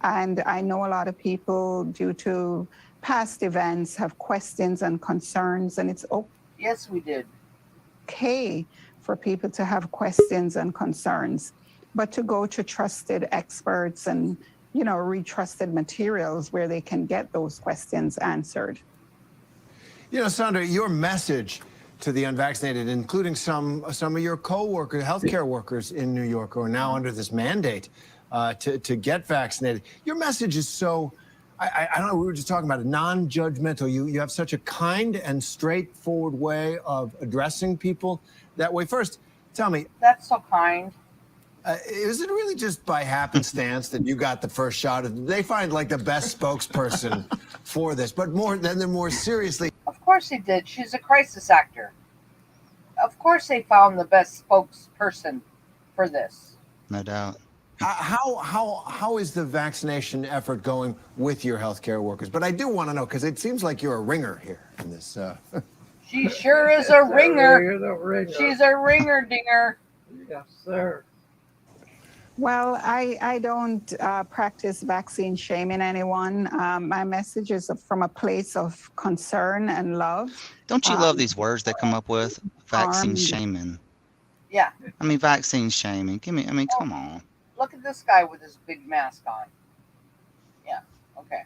R: And I know a lot of people, due to past events, have questions and concerns, and it's
A: Yes, we did.
R: okay for people to have questions and concerns, but to go to trusted experts and, you know, read trusted materials where they can get those questions answered.
Q: You know, Sandra, your message to the unvaccinated, including some of your co-workers, healthcare workers in New York who are now under this mandate to get vaccinated. Your message is so, I don't know, we were just talking about it, non-judgmental. You have such a kind and straightforward way of addressing people that way. First, tell me.
A: That's so kind.
Q: Is it really just by happenstance that you got the first shot? They find like the best spokesperson for this, but more seriously.
A: Of course they did. She's a crisis actor. Of course they found the best spokesperson for this.
B: No doubt.
Q: How is the vaccination effort going with your healthcare workers? But I do want to know, because it seems like you're a ringer here in this.
A: She sure is a ringer. She's a ringer dinger.
C: Yes, sir.
R: Well, I don't practice vaccine shaming anyone. My message is from a place of concern and love.
B: Don't you love these words they come up with? Vaccine shaming.
A: Yeah.
B: I mean, vaccine shaming. Come on.
A: Look at this guy with his big mask on. Yeah, okay.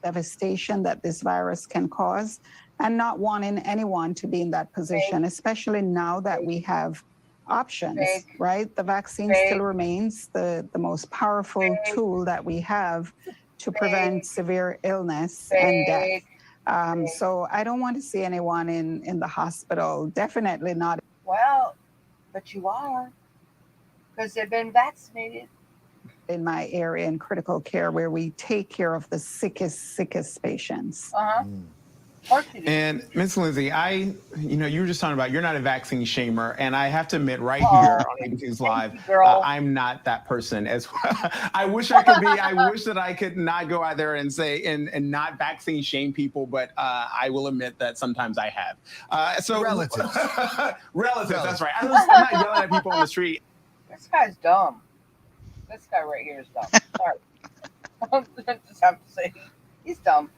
R: Devastation that this virus can cause, and not wanting anyone to be in that position, especially now that we have options, right? The vaccine still remains the most powerful tool that we have to prevent severe illness and death. So I don't want to see anyone in the hospital, definitely not.
A: Well, but you are, because they've been vaccinated.
R: In my area in critical care, where we take care of the sickest patients.
A: Of course you do.
S: And Miss Lindsay, you were just talking about you're not a vaccine shamer, and I have to admit right here on ABC's Live, I'm not that person as well. I wish I could be. I wish that I could not go out there and say and not vaccine shame people, but I will admit that sometimes I have. So relatives, that's right. I'm not yelling at people on the street.
A: This guy's dumb. This guy right here is dumb. Sorry. I just have to say, he's dumb.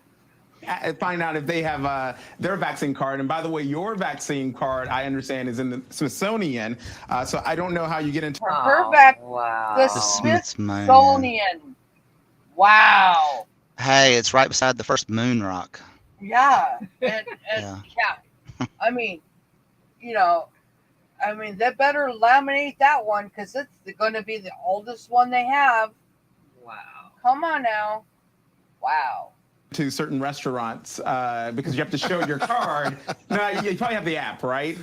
S: Find out if they have their vaccine card. And by the way, your vaccine card, I understand, is in the Smithsonian. So I don't know how you get into
A: The Smithsonian. Wow.
B: Hey, it's right beside the first moon rock.
A: Yeah. And yeah. I mean, they better laminate that one because it's going to be the oldest one they have.
C: Wow.
A: Come on now. Wow.
S: To certain restaurants because you have to show your card. No, you probably have the app, right?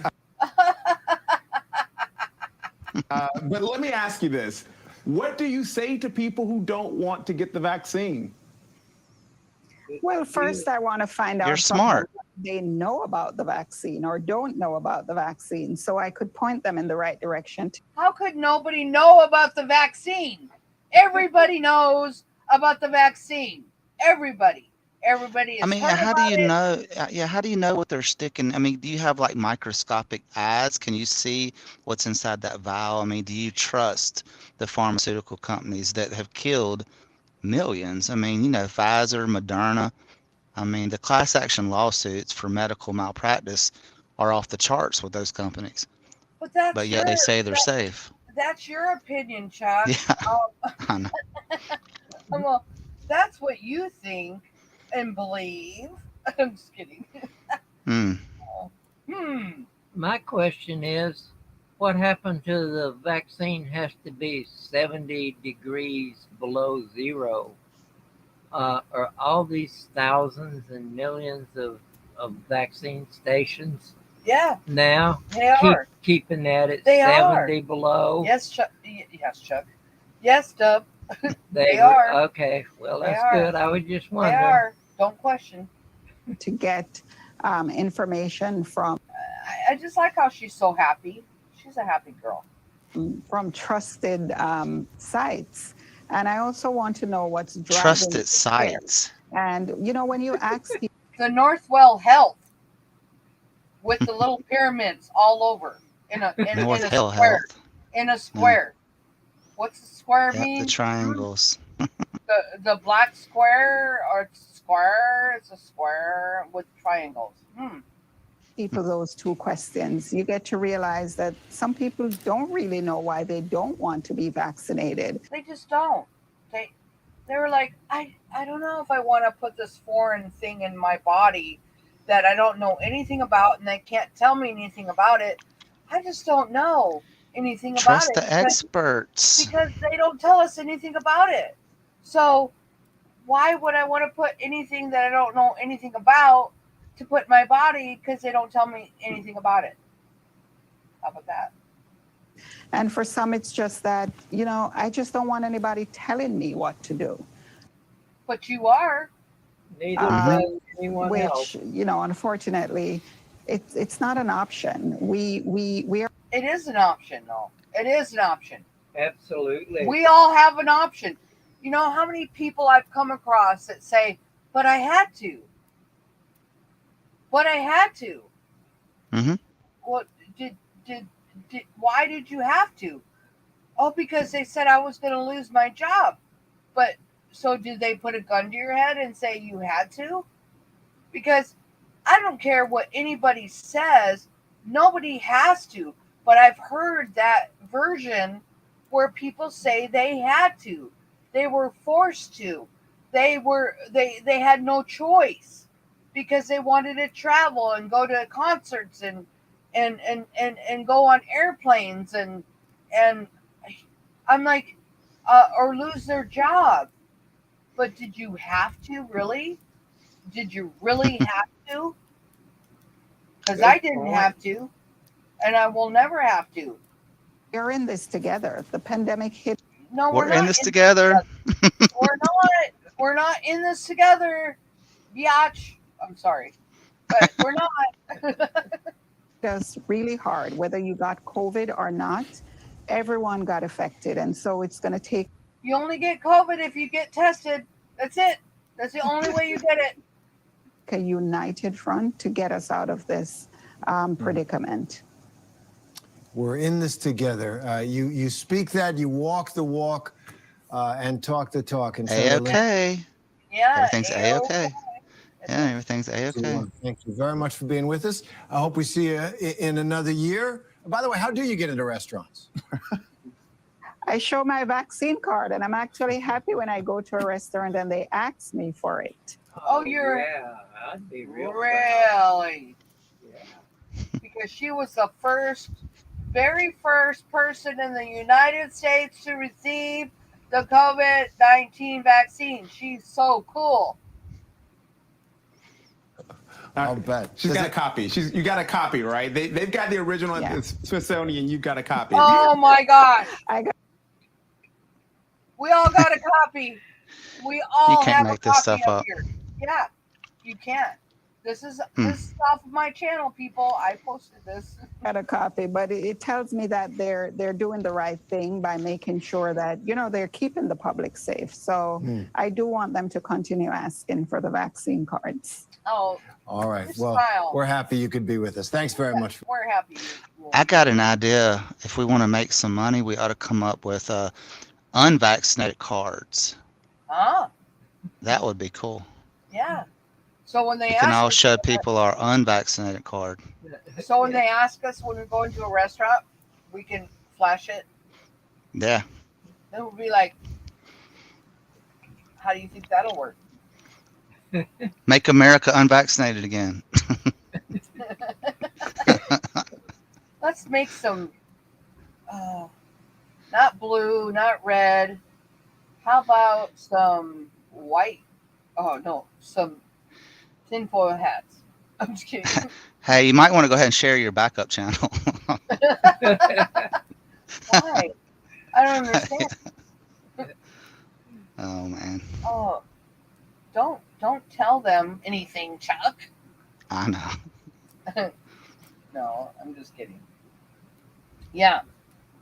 S: But let me ask you this. What do you say to people who don't want to get the vaccine?
R: Well, first I want to find out
B: You're smart.
R: what they know about the vaccine or don't know about the vaccine so I could point them in the right direction.
A: How could nobody know about the vaccine? Everybody knows about the vaccine. Everybody is.
B: I mean, how do you know? Yeah, how do you know what they're sticking? I mean, do you have like microscopic eyes? Can you see what's inside that vial? I mean, do you trust the pharmaceutical companies that have killed millions? I mean, Pfizer, Moderna. I mean, the class action lawsuits for medical malpractice are off the charts with those companies. But yet they say they're safe.
A: That's your opinion, Chuck.
B: Yeah, I know.
A: Well, that's what you think and believe. I'm just kidding.
C: My question is, what happened to the vaccine has to be 70 degrees below zero? Are all these thousands and millions of vaccine stations now keeping that at 70 below?
A: Yes, Chuck. Yes, Chuck. Yes, Dub.
C: They are. Okay, well, that's good. I was just wondering.
A: They are. Don't question.
R: To get information from.
A: I just like how she's so happy. She's a happy girl.
R: From trusted sites. And I also want to know what's driving
B: trusted sites.
R: And, when you ask people.
A: The Northwell Health with the little pyramids all over in a square.
B: Health.
A: In a square. What's the square mean?
B: The triangles.
A: The black square or square? It's a square with triangles.
R: People those two questions, you get to realize that some people don't really know why they don't want to be vaccinated.
A: They just don't. They were like, I don't know if I want to put this foreign thing in my body that I don't know anything about and they can't tell me anything about it. I just don't know anything about it.
B: Trust the experts.
A: Because they don't tell us anything about it. So why would I want to put anything that I don't know anything about to put in my body because they don't tell me anything about it? How about that?
R: And for some, it's just that, I just don't want anybody telling me what to do.
A: But you are.
C: Neither does anyone else.
R: Which, unfortunately, it's not an option. We are.
A: It is an option, though. It is an option.
C: Absolutely.
A: We all have an option. You know how many people I've come across that say, but I had to. But I had to. What did why did you have to? Oh, because they said I was going to lose my job. But so did they put a gun to your head and say you had to? Because I don't care what anybody says. Nobody has to. But I've heard that version where people say they had to. They were forced to. They had no choice because they wanted to travel and go to concerts and go on airplanes and I'm like, or lose their job. But did you have to really? Did you really have to? Because I didn't have to, and I will never have to.
R: We're in this together. The pandemic hit.
A: No,
B: we're in this together.
A: We're not in this together, biatch. I'm sorry. but we're not.
R: Just really hard, whether you got COVID or not. Everyone got affected, and so it's going to take
A: You only get COVID if you get tested. That's it. That's the only way you get it.
R: a united front to get us out of this predicament.
Q: We're in this together. You speak that, you walk the walk, and talk the talk. And
B: A-okay.
A: Yeah.
B: Everything's A-okay. Yeah, everything's A-okay.
Q: Thank you very much for being with us. I hope we see you in another year. By the way, how do you get into restaurants?
R: I show my vaccine card, and I'm actually happy when I go to a restaurant and they ask me for it.
A: Oh, you're
C: I'd be real
A: really? Yeah. Because she was the very first person in the United States to receive the COVID-19 vaccine. She's so cool.
Q: I'll bet.
S: She's got a copy. You got a copy, right? They've got the original at the Smithsonian. You've got a copy.
A: Oh my gosh. We all got a copy. We all have a copy up here. Yeah, you can. This is off of my channel, people. I posted this.
R: Got a copy, but it tells me that they're doing the right thing by making sure that they're keeping the public safe. So I do want them to continue asking for the vaccine cards.
A: Oh.
Q: All right. Well, we're happy you could be with us. Thanks very much.
A: We're happy.
B: I got an idea. If we want to make some money, we ought to come up with unvaccinated cards.
A: Ah.
B: That would be cool.
A: Yeah. So when they
B: We can all show people our unvaccinated card.
A: So when they ask us when we go into a restaurant, we can flash it.
B: Yeah.
A: It would be like, how do you think that'll work?
B: Make America unvaccinated again.
A: Let's make some, not blue, not red. How about some white? Oh, no, some tinfoil hats. I'm just kidding.
B: Hey, you might want to go ahead and share your backup channel.
A: Why? I don't understand.
B: Oh, man.
A: Oh, don't tell them anything, Chuck.
B: I know.
A: No, I'm just kidding. Yeah.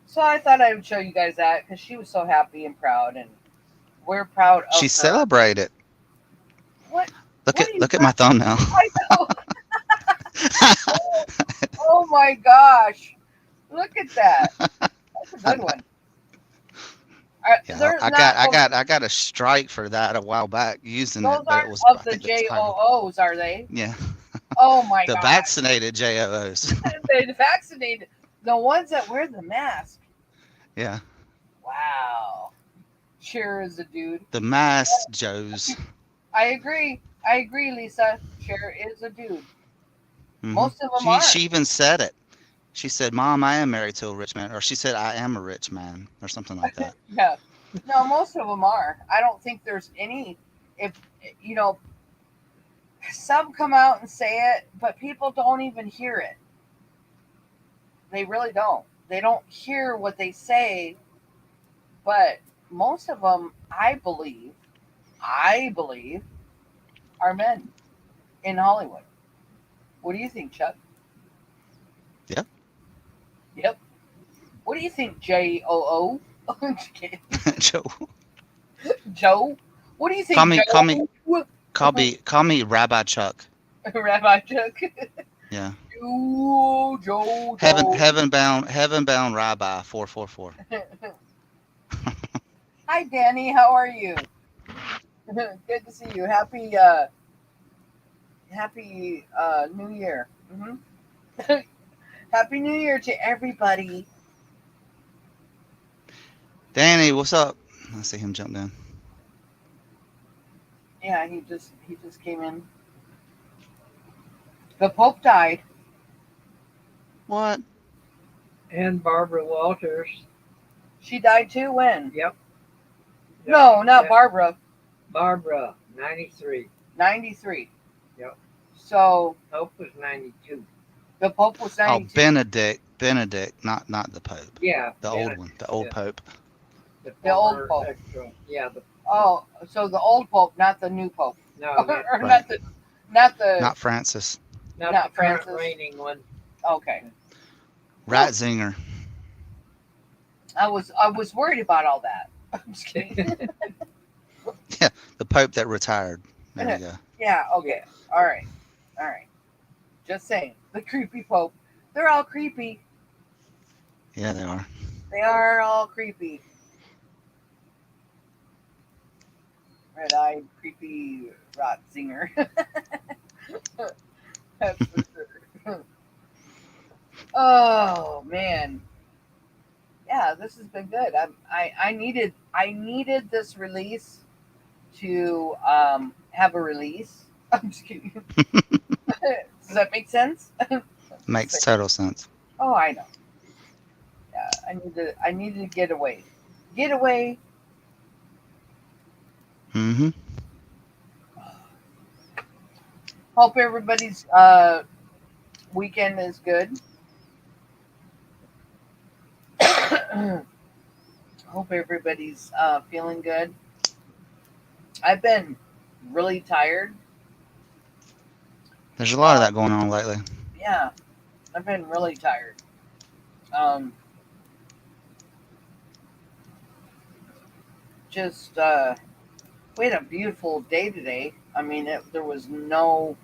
A: So I thought I would show you guys that because she was so happy and proud, and we're proud of
B: She
A: her.
B: celebrated.
A: What?
B: Look at my thumbnail.
A: I know. Oh my gosh. Look at that. That's a good one.
B: Yeah, I got a strike for that a while back using
A: Those
B: it, but
A: aren't
B: it was
A: of the JOOs, are they?
B: Yeah.
A: Oh my
B: The
A: god.
B: vaccinated JOOs.
A: The vaccinated, the ones that wear the mask.
B: Yeah.
A: Wow. Cher is a dude.
B: The masked Joes.
A: I agree, Lisa. Cher is a dude.
B: Mhm.
A: Most of them are.
B: She even said it. She said, "Mom, I am married to a rich man," or she said, "I am a rich man," or something like that.
A: Yeah. No, most of them are. I don't think there's any. If some come out and say it, but people don't even hear it. They really don't. They don't hear what they say. But most of them, I believe, are men in Hollywood. What do you think, Chuck?
B: Yep.
A: Yep. What do you think, JOO?
B: Joe.
A: Joe? What do you think,
B: Call me Rabbi Chuck.
A: Rabbi Chuck?
B: Yeah.
A: Joe.
B: Heaven bound Rabbi 444.
A: Hi, Danny. How are you? Good to see you. Happy New Year. Mm-hmm. Happy New Year to everybody.
B: Danny, what's up? I see him jump in.
A: Yeah, he just came in. The Pope died.
B: What?
C: And Barbara Walters.
A: She died too? When?
C: Yep.
A: No, not Barbara.
C: Barbara, 93.
A: 93.
C: Yep.
A: So
C: Pope was 92.
A: The Pope was 92.
B: Oh, Benedict, not the Pope.
C: Yeah.
B: The old one, the old Pope.
A: The old Pope.
C: Yeah.
A: So the old Pope, not the new Pope.
C: No.
A: Or not the
B: Not Francis.
C: Not
A: Not
C: the current
A: Francis.
C: reigning one.
A: Okay.
B: Ratzinger.
A: I was worried about all that. I'm just kidding.
B: Yeah, the Pope that retired. There we go.
A: Yeah. Okay. All right. All right. Just saying. The creepy Pope. They're all creepy.
B: Yeah, they are.
A: They are all creepy. Red-eyed, creepy Ratzinger. That's for sure. Oh man. Yeah, this has been good. I needed this release to have a release. I'm just kidding. Does that make sense?
B: Makes total sense.
A: Oh, I know. Yeah, I needed to get away. Get away.
B: Mm-hmm.
A: Hope everybody's weekend is good. Hope everybody's feeling good. I've been really tired.
B: There's a lot of that going on lately.
A: Yeah, I've been really tired. Just we had a beautiful day today. I mean, there was no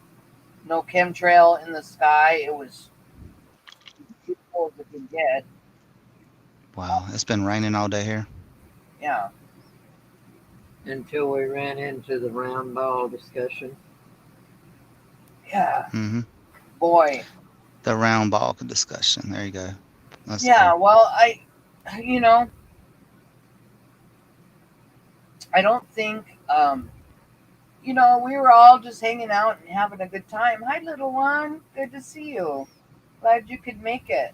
A: chemtrail in the sky. It was beautiful as it could get.
B: Wow, it's been raining all day here.
A: Yeah.
C: Until we ran into the round ball discussion.
A: Yeah.
B: Mm-hmm.
A: Boy.
B: The round ball discussion. There you go. That's
A: Yeah.
B: cool.
A: Well, I don't think we were all just hanging out and having a good time. Hi, little one. Good to see you. Glad you could make it.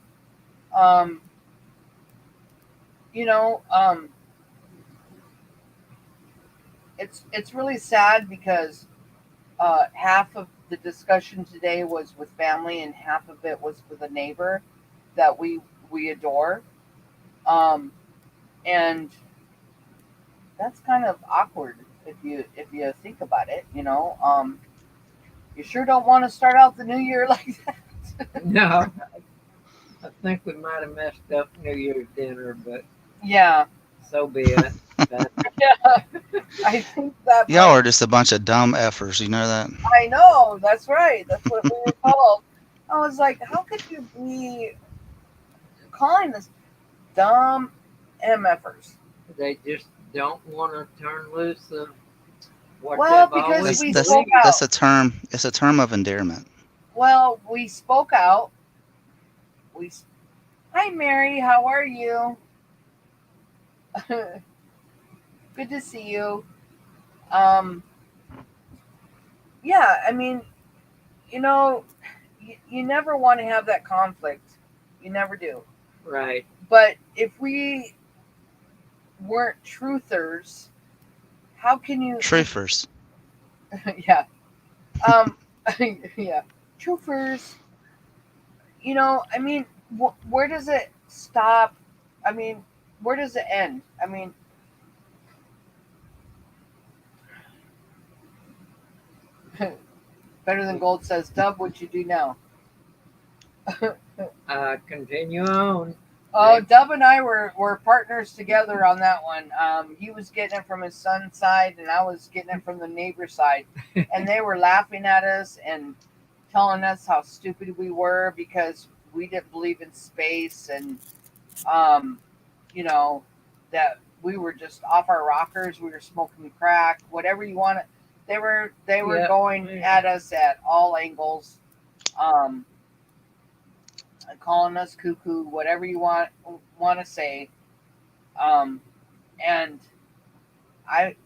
A: It's really sad because half of the discussion today was with family and half of it was with a neighbor that we adore, and that's kind of awkward if you think about it. You sure don't want to start out the new year like that.
C: No, I think we might have messed up New Year's dinner, but
A: Yeah.
C: so be it.
A: Yeah, I think that
B: Y'all are just a bunch of dumb effers. You know that?
A: I know, that's right. That's what we were called. I was like, how could you be calling us dumb MFers?
C: They just don't want to turn loose of what
A: Well,
C: they've
A: because
C: always
A: we
B: That's
A: spoke out.
B: that's a term. It's a term of endearment.
A: Well, we spoke out. Hi, Mary. How are you? Good to see you. Yeah, I mean, you never want to have that conflict. You never do.
C: Right.
A: But if we weren't truthers, how can you?
B: Truthers.
A: Yeah. Yeah. Truthers. I mean, where does it stop? I mean, where does it end? I mean, Better Than Gold says, Dub, what'd you do now?
C: Continue on.
A: Oh, Dub and I were partners together on that one. He was getting it from his son's side, and I was getting it from the neighbor's side. And they were laughing at us and telling us how stupid we were because we didn't believe in space and, that we were just off our rockers. We were smoking crack, whatever you want. They were going at us at all angles. Calling us cuckoo, whatever you want to say, and I,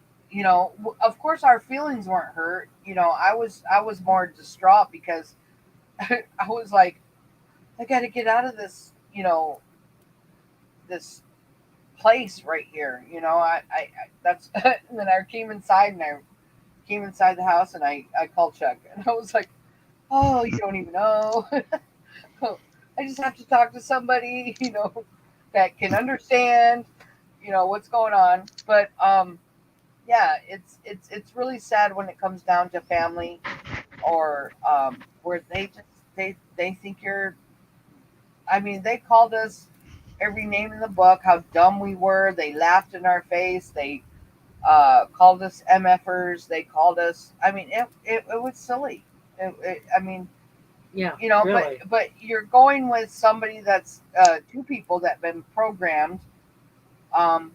A: of course our feelings weren't hurt. I was more distraught because I was like, I got to get out of this, this place right here. I that's and then I came inside the house and I called Chuck and I was like, oh, you don't even know. I just have to talk to somebody, that can understand, what's going on. But yeah, it's really sad when it comes down to family. or where they think you're. I mean, they called us every name in the book. How dumb we were. They laughed in our face. They called us MFers. They called us. I mean, it was silly. I mean,
C: Yeah,
A: you know,
C: really.
A: but you're going with somebody that's two people that have been programmed um,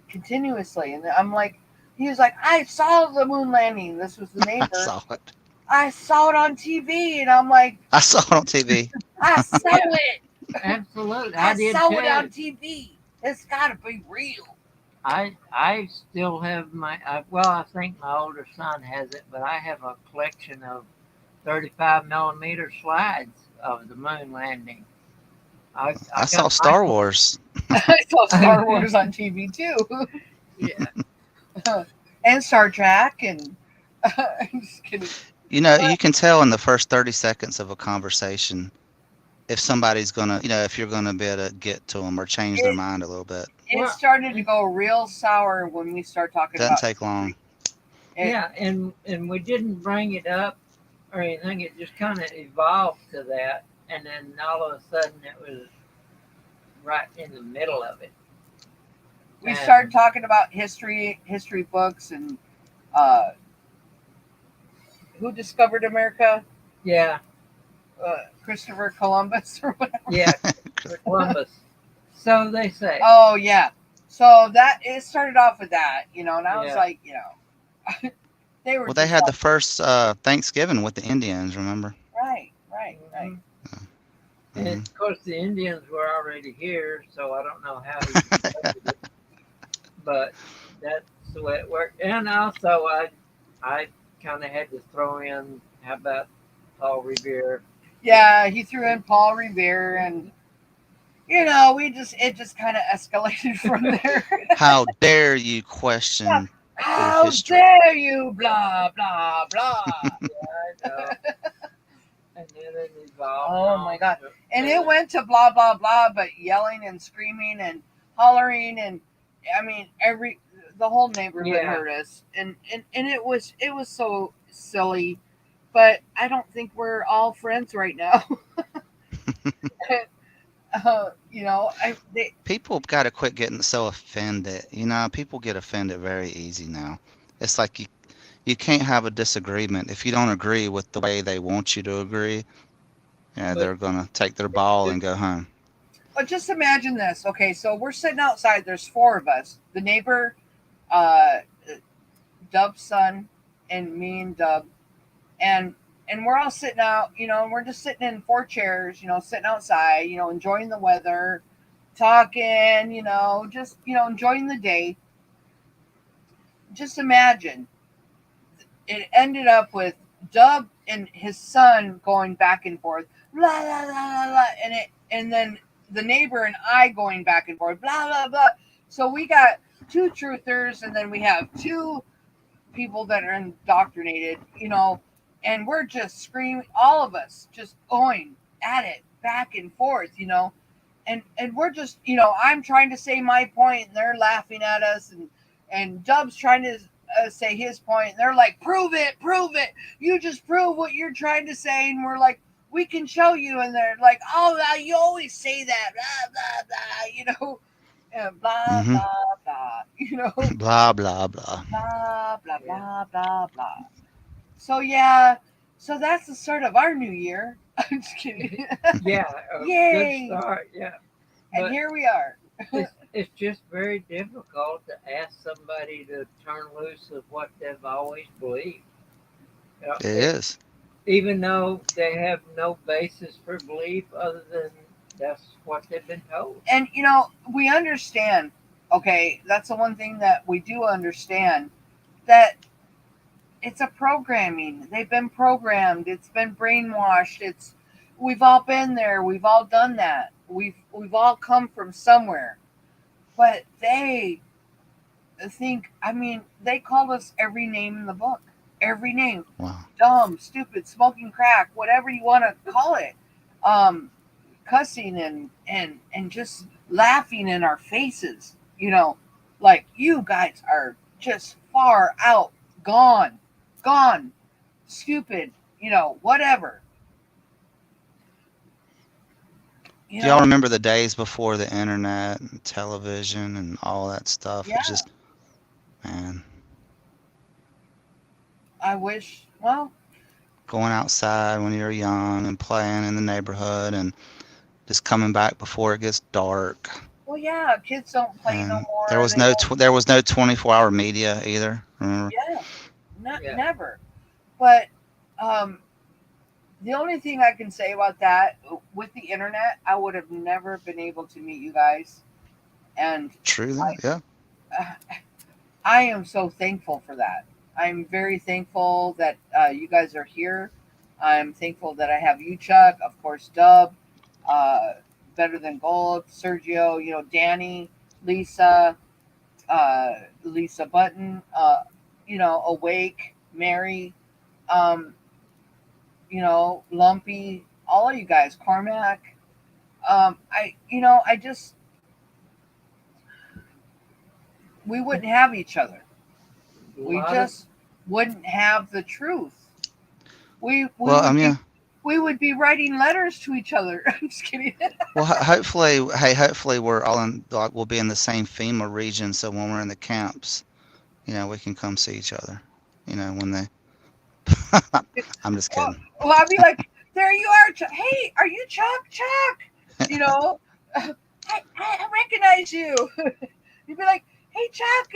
A: continuously, and I'm like, he was like, I saw the moon landing. This was the
B: I
A: neighbor.
B: saw it.
A: I saw it on TV, and I'm like,
B: I saw it on TV.
A: I saw
C: Yeah.
A: it.
C: Absolutely,
A: I
C: I did
A: saw
C: too.
A: it on TV. It's got to be real.
C: I still have my well, I think my older son has it, but I have a collection of 35 millimeter slides of the moon landing. I
B: I saw
C: got
B: Star
C: Michael.
B: Wars.
A: I saw Star Wars on TV too,
C: Yeah,
A: and Star Trek, and I'm just kidding.
B: You know, you can tell in the first 30 seconds of a conversation if somebody's gonna, if you're gonna be able to get to them or change their mind a little bit.
A: It started to go real sour when we start talking
B: Doesn't
A: about
B: take long.
C: yeah, and we didn't bring it up or anything. It just kind of evolved to that, and then all of a sudden it was right in the middle of it.
A: We started talking about history books, and who discovered America?
C: Yeah.
A: Christopher Columbus or whatever.
C: Yeah, Columbus. So they say.
A: Oh yeah. So that it started off with that, and I was like, they were.
B: Well, they had the first Thanksgiving with the Indians, remember?
A: Right.
C: And of course, the Indians were already here, so I don't know how he expected it, but that's the way it worked. And also, I kind of had to throw in, how about Paul Revere?
A: Yeah, he threw in Paul Revere, and it just kind of escalated from there.
B: How dare you question
A: How
B: history?
A: dare you? Blah blah blah.
C: Yeah, I know. And then it evolved.
A: Oh my God! And it went to blah blah blah, but yelling and screaming and hollering, and I mean the whole neighborhood heard us, and it was so silly, but I don't think we're all friends right now.
B: People got to quit getting so offended. People get offended very easy now. It's like you can't have a disagreement if you don't agree with the way they want you to agree. Yeah, they're gonna take their ball and go home.
A: But just imagine this. Okay, so we're sitting outside. There's four of us. The neighbor, Dub's son, and me and Dub, and we're all sitting out. And we're just sitting in four chairs. Sitting outside. Enjoying the weather, talking. Just enjoying the day. Just imagine. It ended up with Dub and his son going back and forth, blah blah blah blah, blah, and then the neighbor and I going back and forth, blah blah blah. So we got two truthers, and then we have two people that are indoctrinated, and we're just screaming, all of us just going at it back and forth, and we're just, I'm trying to say my point, and they're laughing at us, and Dub's trying to say his point, and they're like, prove it, you just prove what you're trying to say, and we're like, we can show you, and they're like, oh, you always say that, blah blah blah, blah blah blah,
B: Blah blah blah.
A: blah blah blah blah blah. So that's the start of our new year. I'm just kidding.
C: Yeah,
A: Yay!
C: good start. Yeah,
A: And
C: but
A: here we are.
C: it's just very difficult to ask somebody to turn loose of what they've always believed.
B: It is.
C: Even though they have no basis for belief other than that's what they've been told.
A: And we understand. Okay, that's the one thing that we do understand, that it's a programming. They've been programmed. It's been brainwashed. We've all been there. We've all done that. We've all come from somewhere. But they think, they called us every name in the book. Every name.
B: Wow.
A: Dumb, stupid, smoking crack, whatever you want to call it. Cussing and just laughing in our faces. Like, you guys are just far out, gone. stupid, whatever.
B: Do y'all remember the days before the internet and television and all that stuff?
A: Yeah.
B: It's just, man,
A: I wish, well,
B: going outside when you're young and playing in the neighborhood and just coming back before it gets dark.
A: yeah, kids don't play no
B: And
A: more.
B: there was no 24-hour media either. Remember?
A: Yeah, never. But the only thing I can say about that, with the internet, I would have never been able to meet you guys. And
B: True that, yeah.
A: I am so thankful for that. I'm very thankful that you guys are here. I'm thankful that I have you, Chuck, of course, Dub, Better Than Gold, Sergio, Danny, Lisa, Lisa Button, Awake, Mary, Lumpy, all of you guys, Carmack. I just, we wouldn't have each other. We just wouldn't have the truth. We would be writing letters to each other. I'm just kidding.
B: Well, hopefully we're all we'll be in the same FEMA region, so when we're in the camps, we can come see each other. When they. I'm just kidding.
A: Well, I'd be like, there you are, Chuck. Hey, are you Chuck? Chuck. I recognize you. You'd be like, hey, Chuck,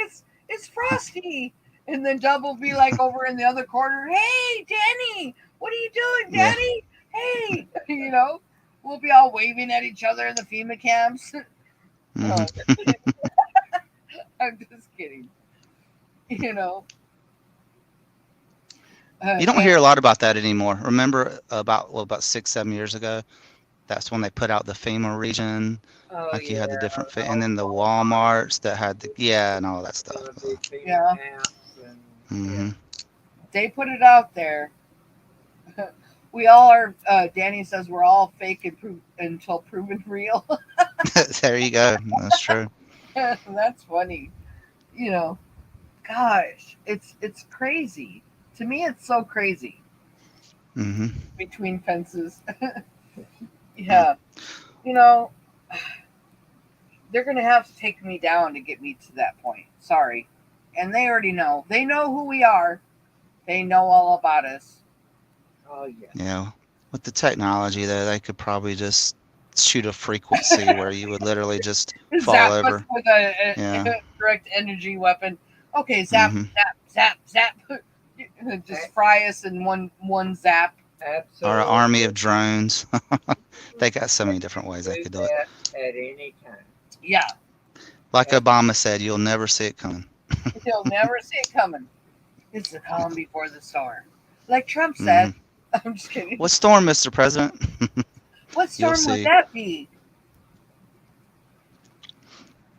A: it's Frosty. And then Dub will be like over in the other corner. Hey, Danny, what are you doing, Danny? Yeah. Hey, we'll be all waving at each other in the FEMA camps.
B: Mm-hmm.
A: I'm just kidding.
B: You don't hear a lot about that anymore. Remember about 6-7 years ago? That's when they put out the FEMA region. You had the different, and then the Walmarts that had and all that stuff.
A: Yeah.
B: Mm-hmm.
A: They put it out there. We all are. Danny says we're all fake until proven real.
B: There you go. That's true.
A: That's funny. Gosh, it's crazy. To me, it's so crazy.
B: Mm-hmm.
A: Between fences. Yeah. They're going to have to take me down to get me to that point. Sorry. And they already know. They know who we are. They know all about us.
C: Oh, yeah.
B: Yeah. With the technology, though, they could probably just shoot a frequency where you would literally just fall over.
A: With a direct energy weapon. Okay, zap, zap, zap, zap. Just fry us in one zap.
C: Absolutely.
B: Or an army of drones. They got so many different ways they could do it.
C: At any time.
A: Yeah.
B: Like Obama said, you'll never see it coming.
A: You'll never see it coming. It's the calm before the storm. Like Trump said. I'm just kidding.
B: What storm, Mr. President?
A: What storm would that be?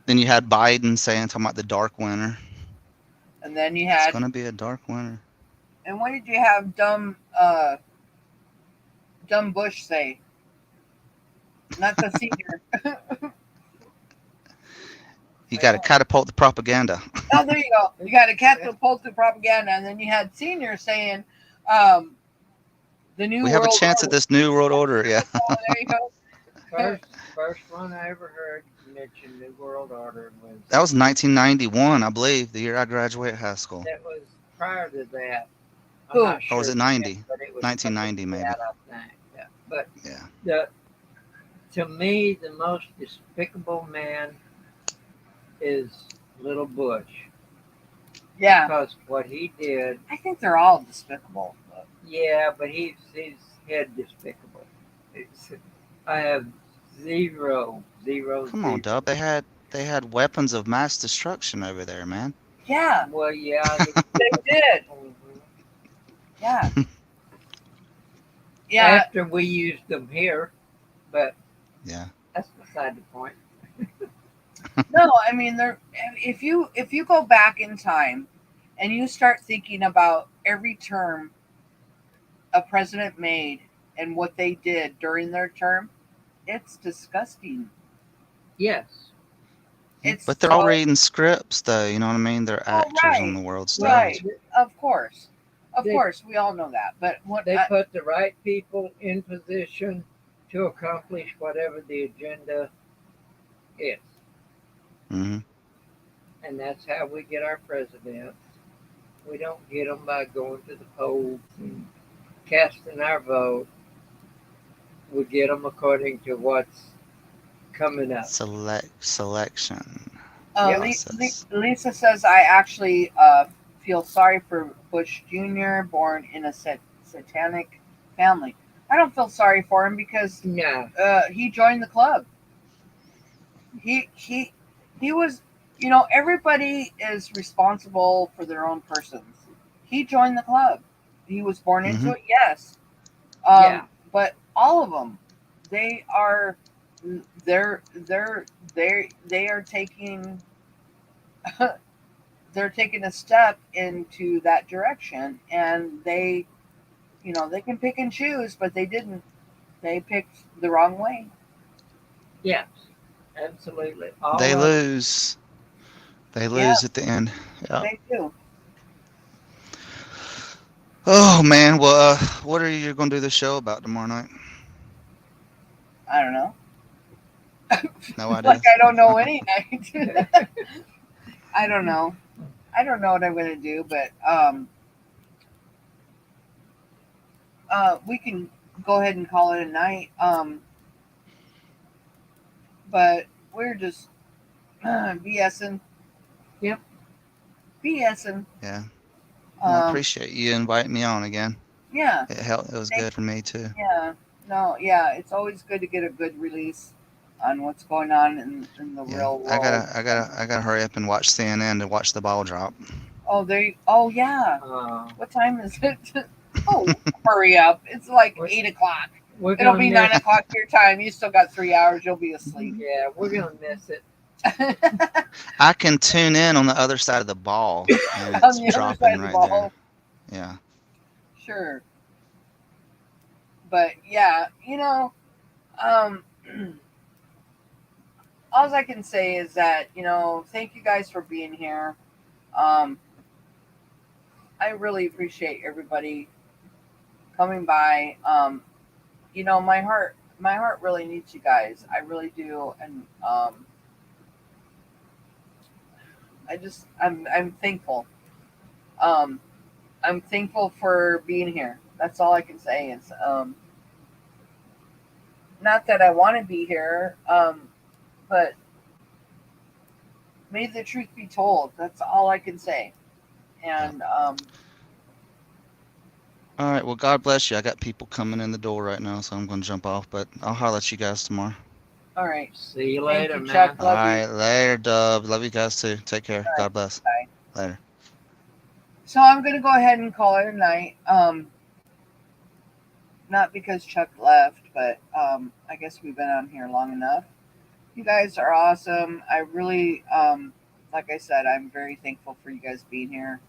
B: Then you had Biden talking about the dark winter.
A: And then you had.
B: It's going to be a dark winter.
A: And what did you have dumb Bush say? Not the senior.
B: You got to catapult the propaganda.
A: Oh, there you go. You got to catapult the propaganda. And then you had senior saying, the new
B: we have a chance at this new world order. Yeah.
A: Oh, there you go.
C: First one I ever heard mention New World Order was.
B: That was 1991, I believe, the year I graduated high school.
C: That was prior to that.
A: Who?
B: Or was it 90?
C: Yet, but it was
B: 1990, maybe.
C: That, I think. Yeah. But
B: yeah.
C: To me, the most despicable man is Little Bush.
A: Yeah.
C: Because what he did.
A: I think they're all despicable. But.
C: Yeah, but he's head despicable. I have zero.
B: Come on, Dub. They had weapons of mass destruction over there, man.
A: Yeah.
C: Well, yeah.
A: They did. Yeah. Yeah.
C: After we used them here, but
B: yeah,
C: that's beside the point.
A: No, I mean, if you go back in time and you start thinking about every term a president made and what they did during their term, it's disgusting.
C: Yes.
B: But they're all reading scripts, though. You know what I mean? They're actors on the world stage.
A: Right, of course. Of course, we all know that. But what
C: They put the right people in position to accomplish whatever the agenda is.
B: Mm-hmm.
C: And that's how we get our presidents. We don't get them by going to the polls and casting our vote. We get them according to what's coming up.
B: Selection.
A: Lisa says, I actually feel sorry for Bush Jr., born in a satanic family. I don't feel sorry for him because he joined the club. He was, everybody is responsible for their own persons. He joined the club. He was born into it, yes. But all of them, they are taking they're taking a step into that direction, and they can pick and choose, but they didn't. They picked the wrong way.
C: Yes, absolutely.
B: They lose. They lose at the end. Yeah.
A: They do.
B: Oh man, well, what are you going to do the show about tomorrow night?
A: I don't know.
B: No idea.
A: Like I don't know any night. I don't know. I don't know what I'm going to do, but we can go ahead and call it a night. But we're just BSing. Yep. BSing.
B: Yeah. Well, I appreciate you inviting me on again.
A: Yeah.
B: It helped. It was good for me too.
A: Yeah. No. Yeah. It's always good to get a good release on what's going on in the real world.
B: I gotta hurry up and watch CNN to watch the ball drop.
A: Oh yeah. What time is it? Oh, hurry up! It's like 8 o'clock. It'll be 9 o'clock your time. You still got 3 hours. You'll be asleep.
C: Yeah, we're gonna miss it.
B: I can tune in on the other side of the ball, and it's dropping right there. Yeah.
A: Sure. But yeah, all I can say is that, thank you guys for being here. I really appreciate everybody coming by. My heart really needs you guys. I really do. And I'm thankful. I'm thankful for being here. That's all I can say is, not that I want to be here, but may the truth be told. That's all I can say. And
B: all right. Well, God bless you. I got people coming in the door right now, so I'm going to jump off. But I'll holler at you guys tomorrow.
A: all right.
C: See you later, man.
A: Chuck.
B: All right. Later, Dub. Love you guys too. Take care.
A: Right.
B: God bless.
A: Bye.
B: Later.
A: So I'm going to go ahead and call it a night. Not because Chuck left, but I guess we've been on here long enough. You guys are awesome. I really, like I said, I'm very thankful for you guys being here.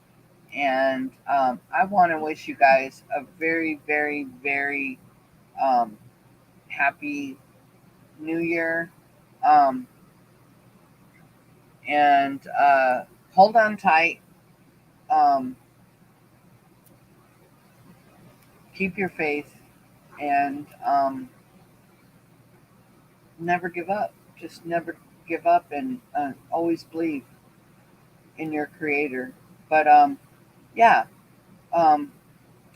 A: And I want to wish you guys a very, very, very happy New Year. And hold on tight. Keep your faith. And never give up. Just never give up, and always believe in your creator. But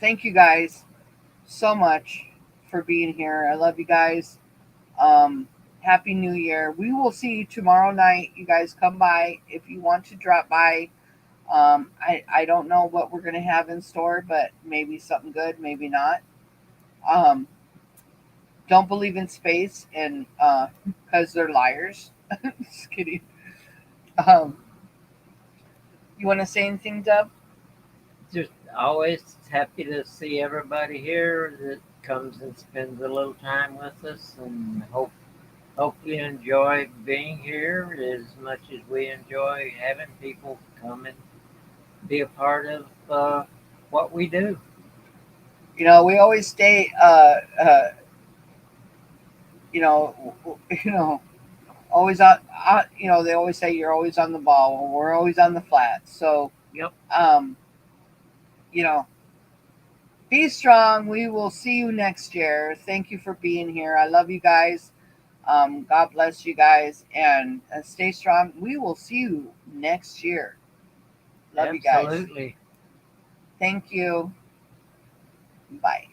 A: thank you guys so much for being here. I love you guys. Happy New Year. We will see you tomorrow night. You guys come by if you want to drop by. I don't know what we're going to have in store, but maybe something good, maybe not. Don't believe in space, and because they're liars. Just kidding. You want to say anything, Dub?
C: Just always happy to see everybody here that comes and spends a little time with us, and hope you enjoy being here as much as we enjoy having people come and be a part of what we do.
A: We always stay always on, they always say you're always on the ball. Well, we're always on the flat. So,
C: yep.
A: Be strong. We will see you next year. Thank you for being here. I love you guys. God bless you guys, and stay strong. We will see you next year. Love you guys.
C: Absolutely.
A: Thank you. Bye.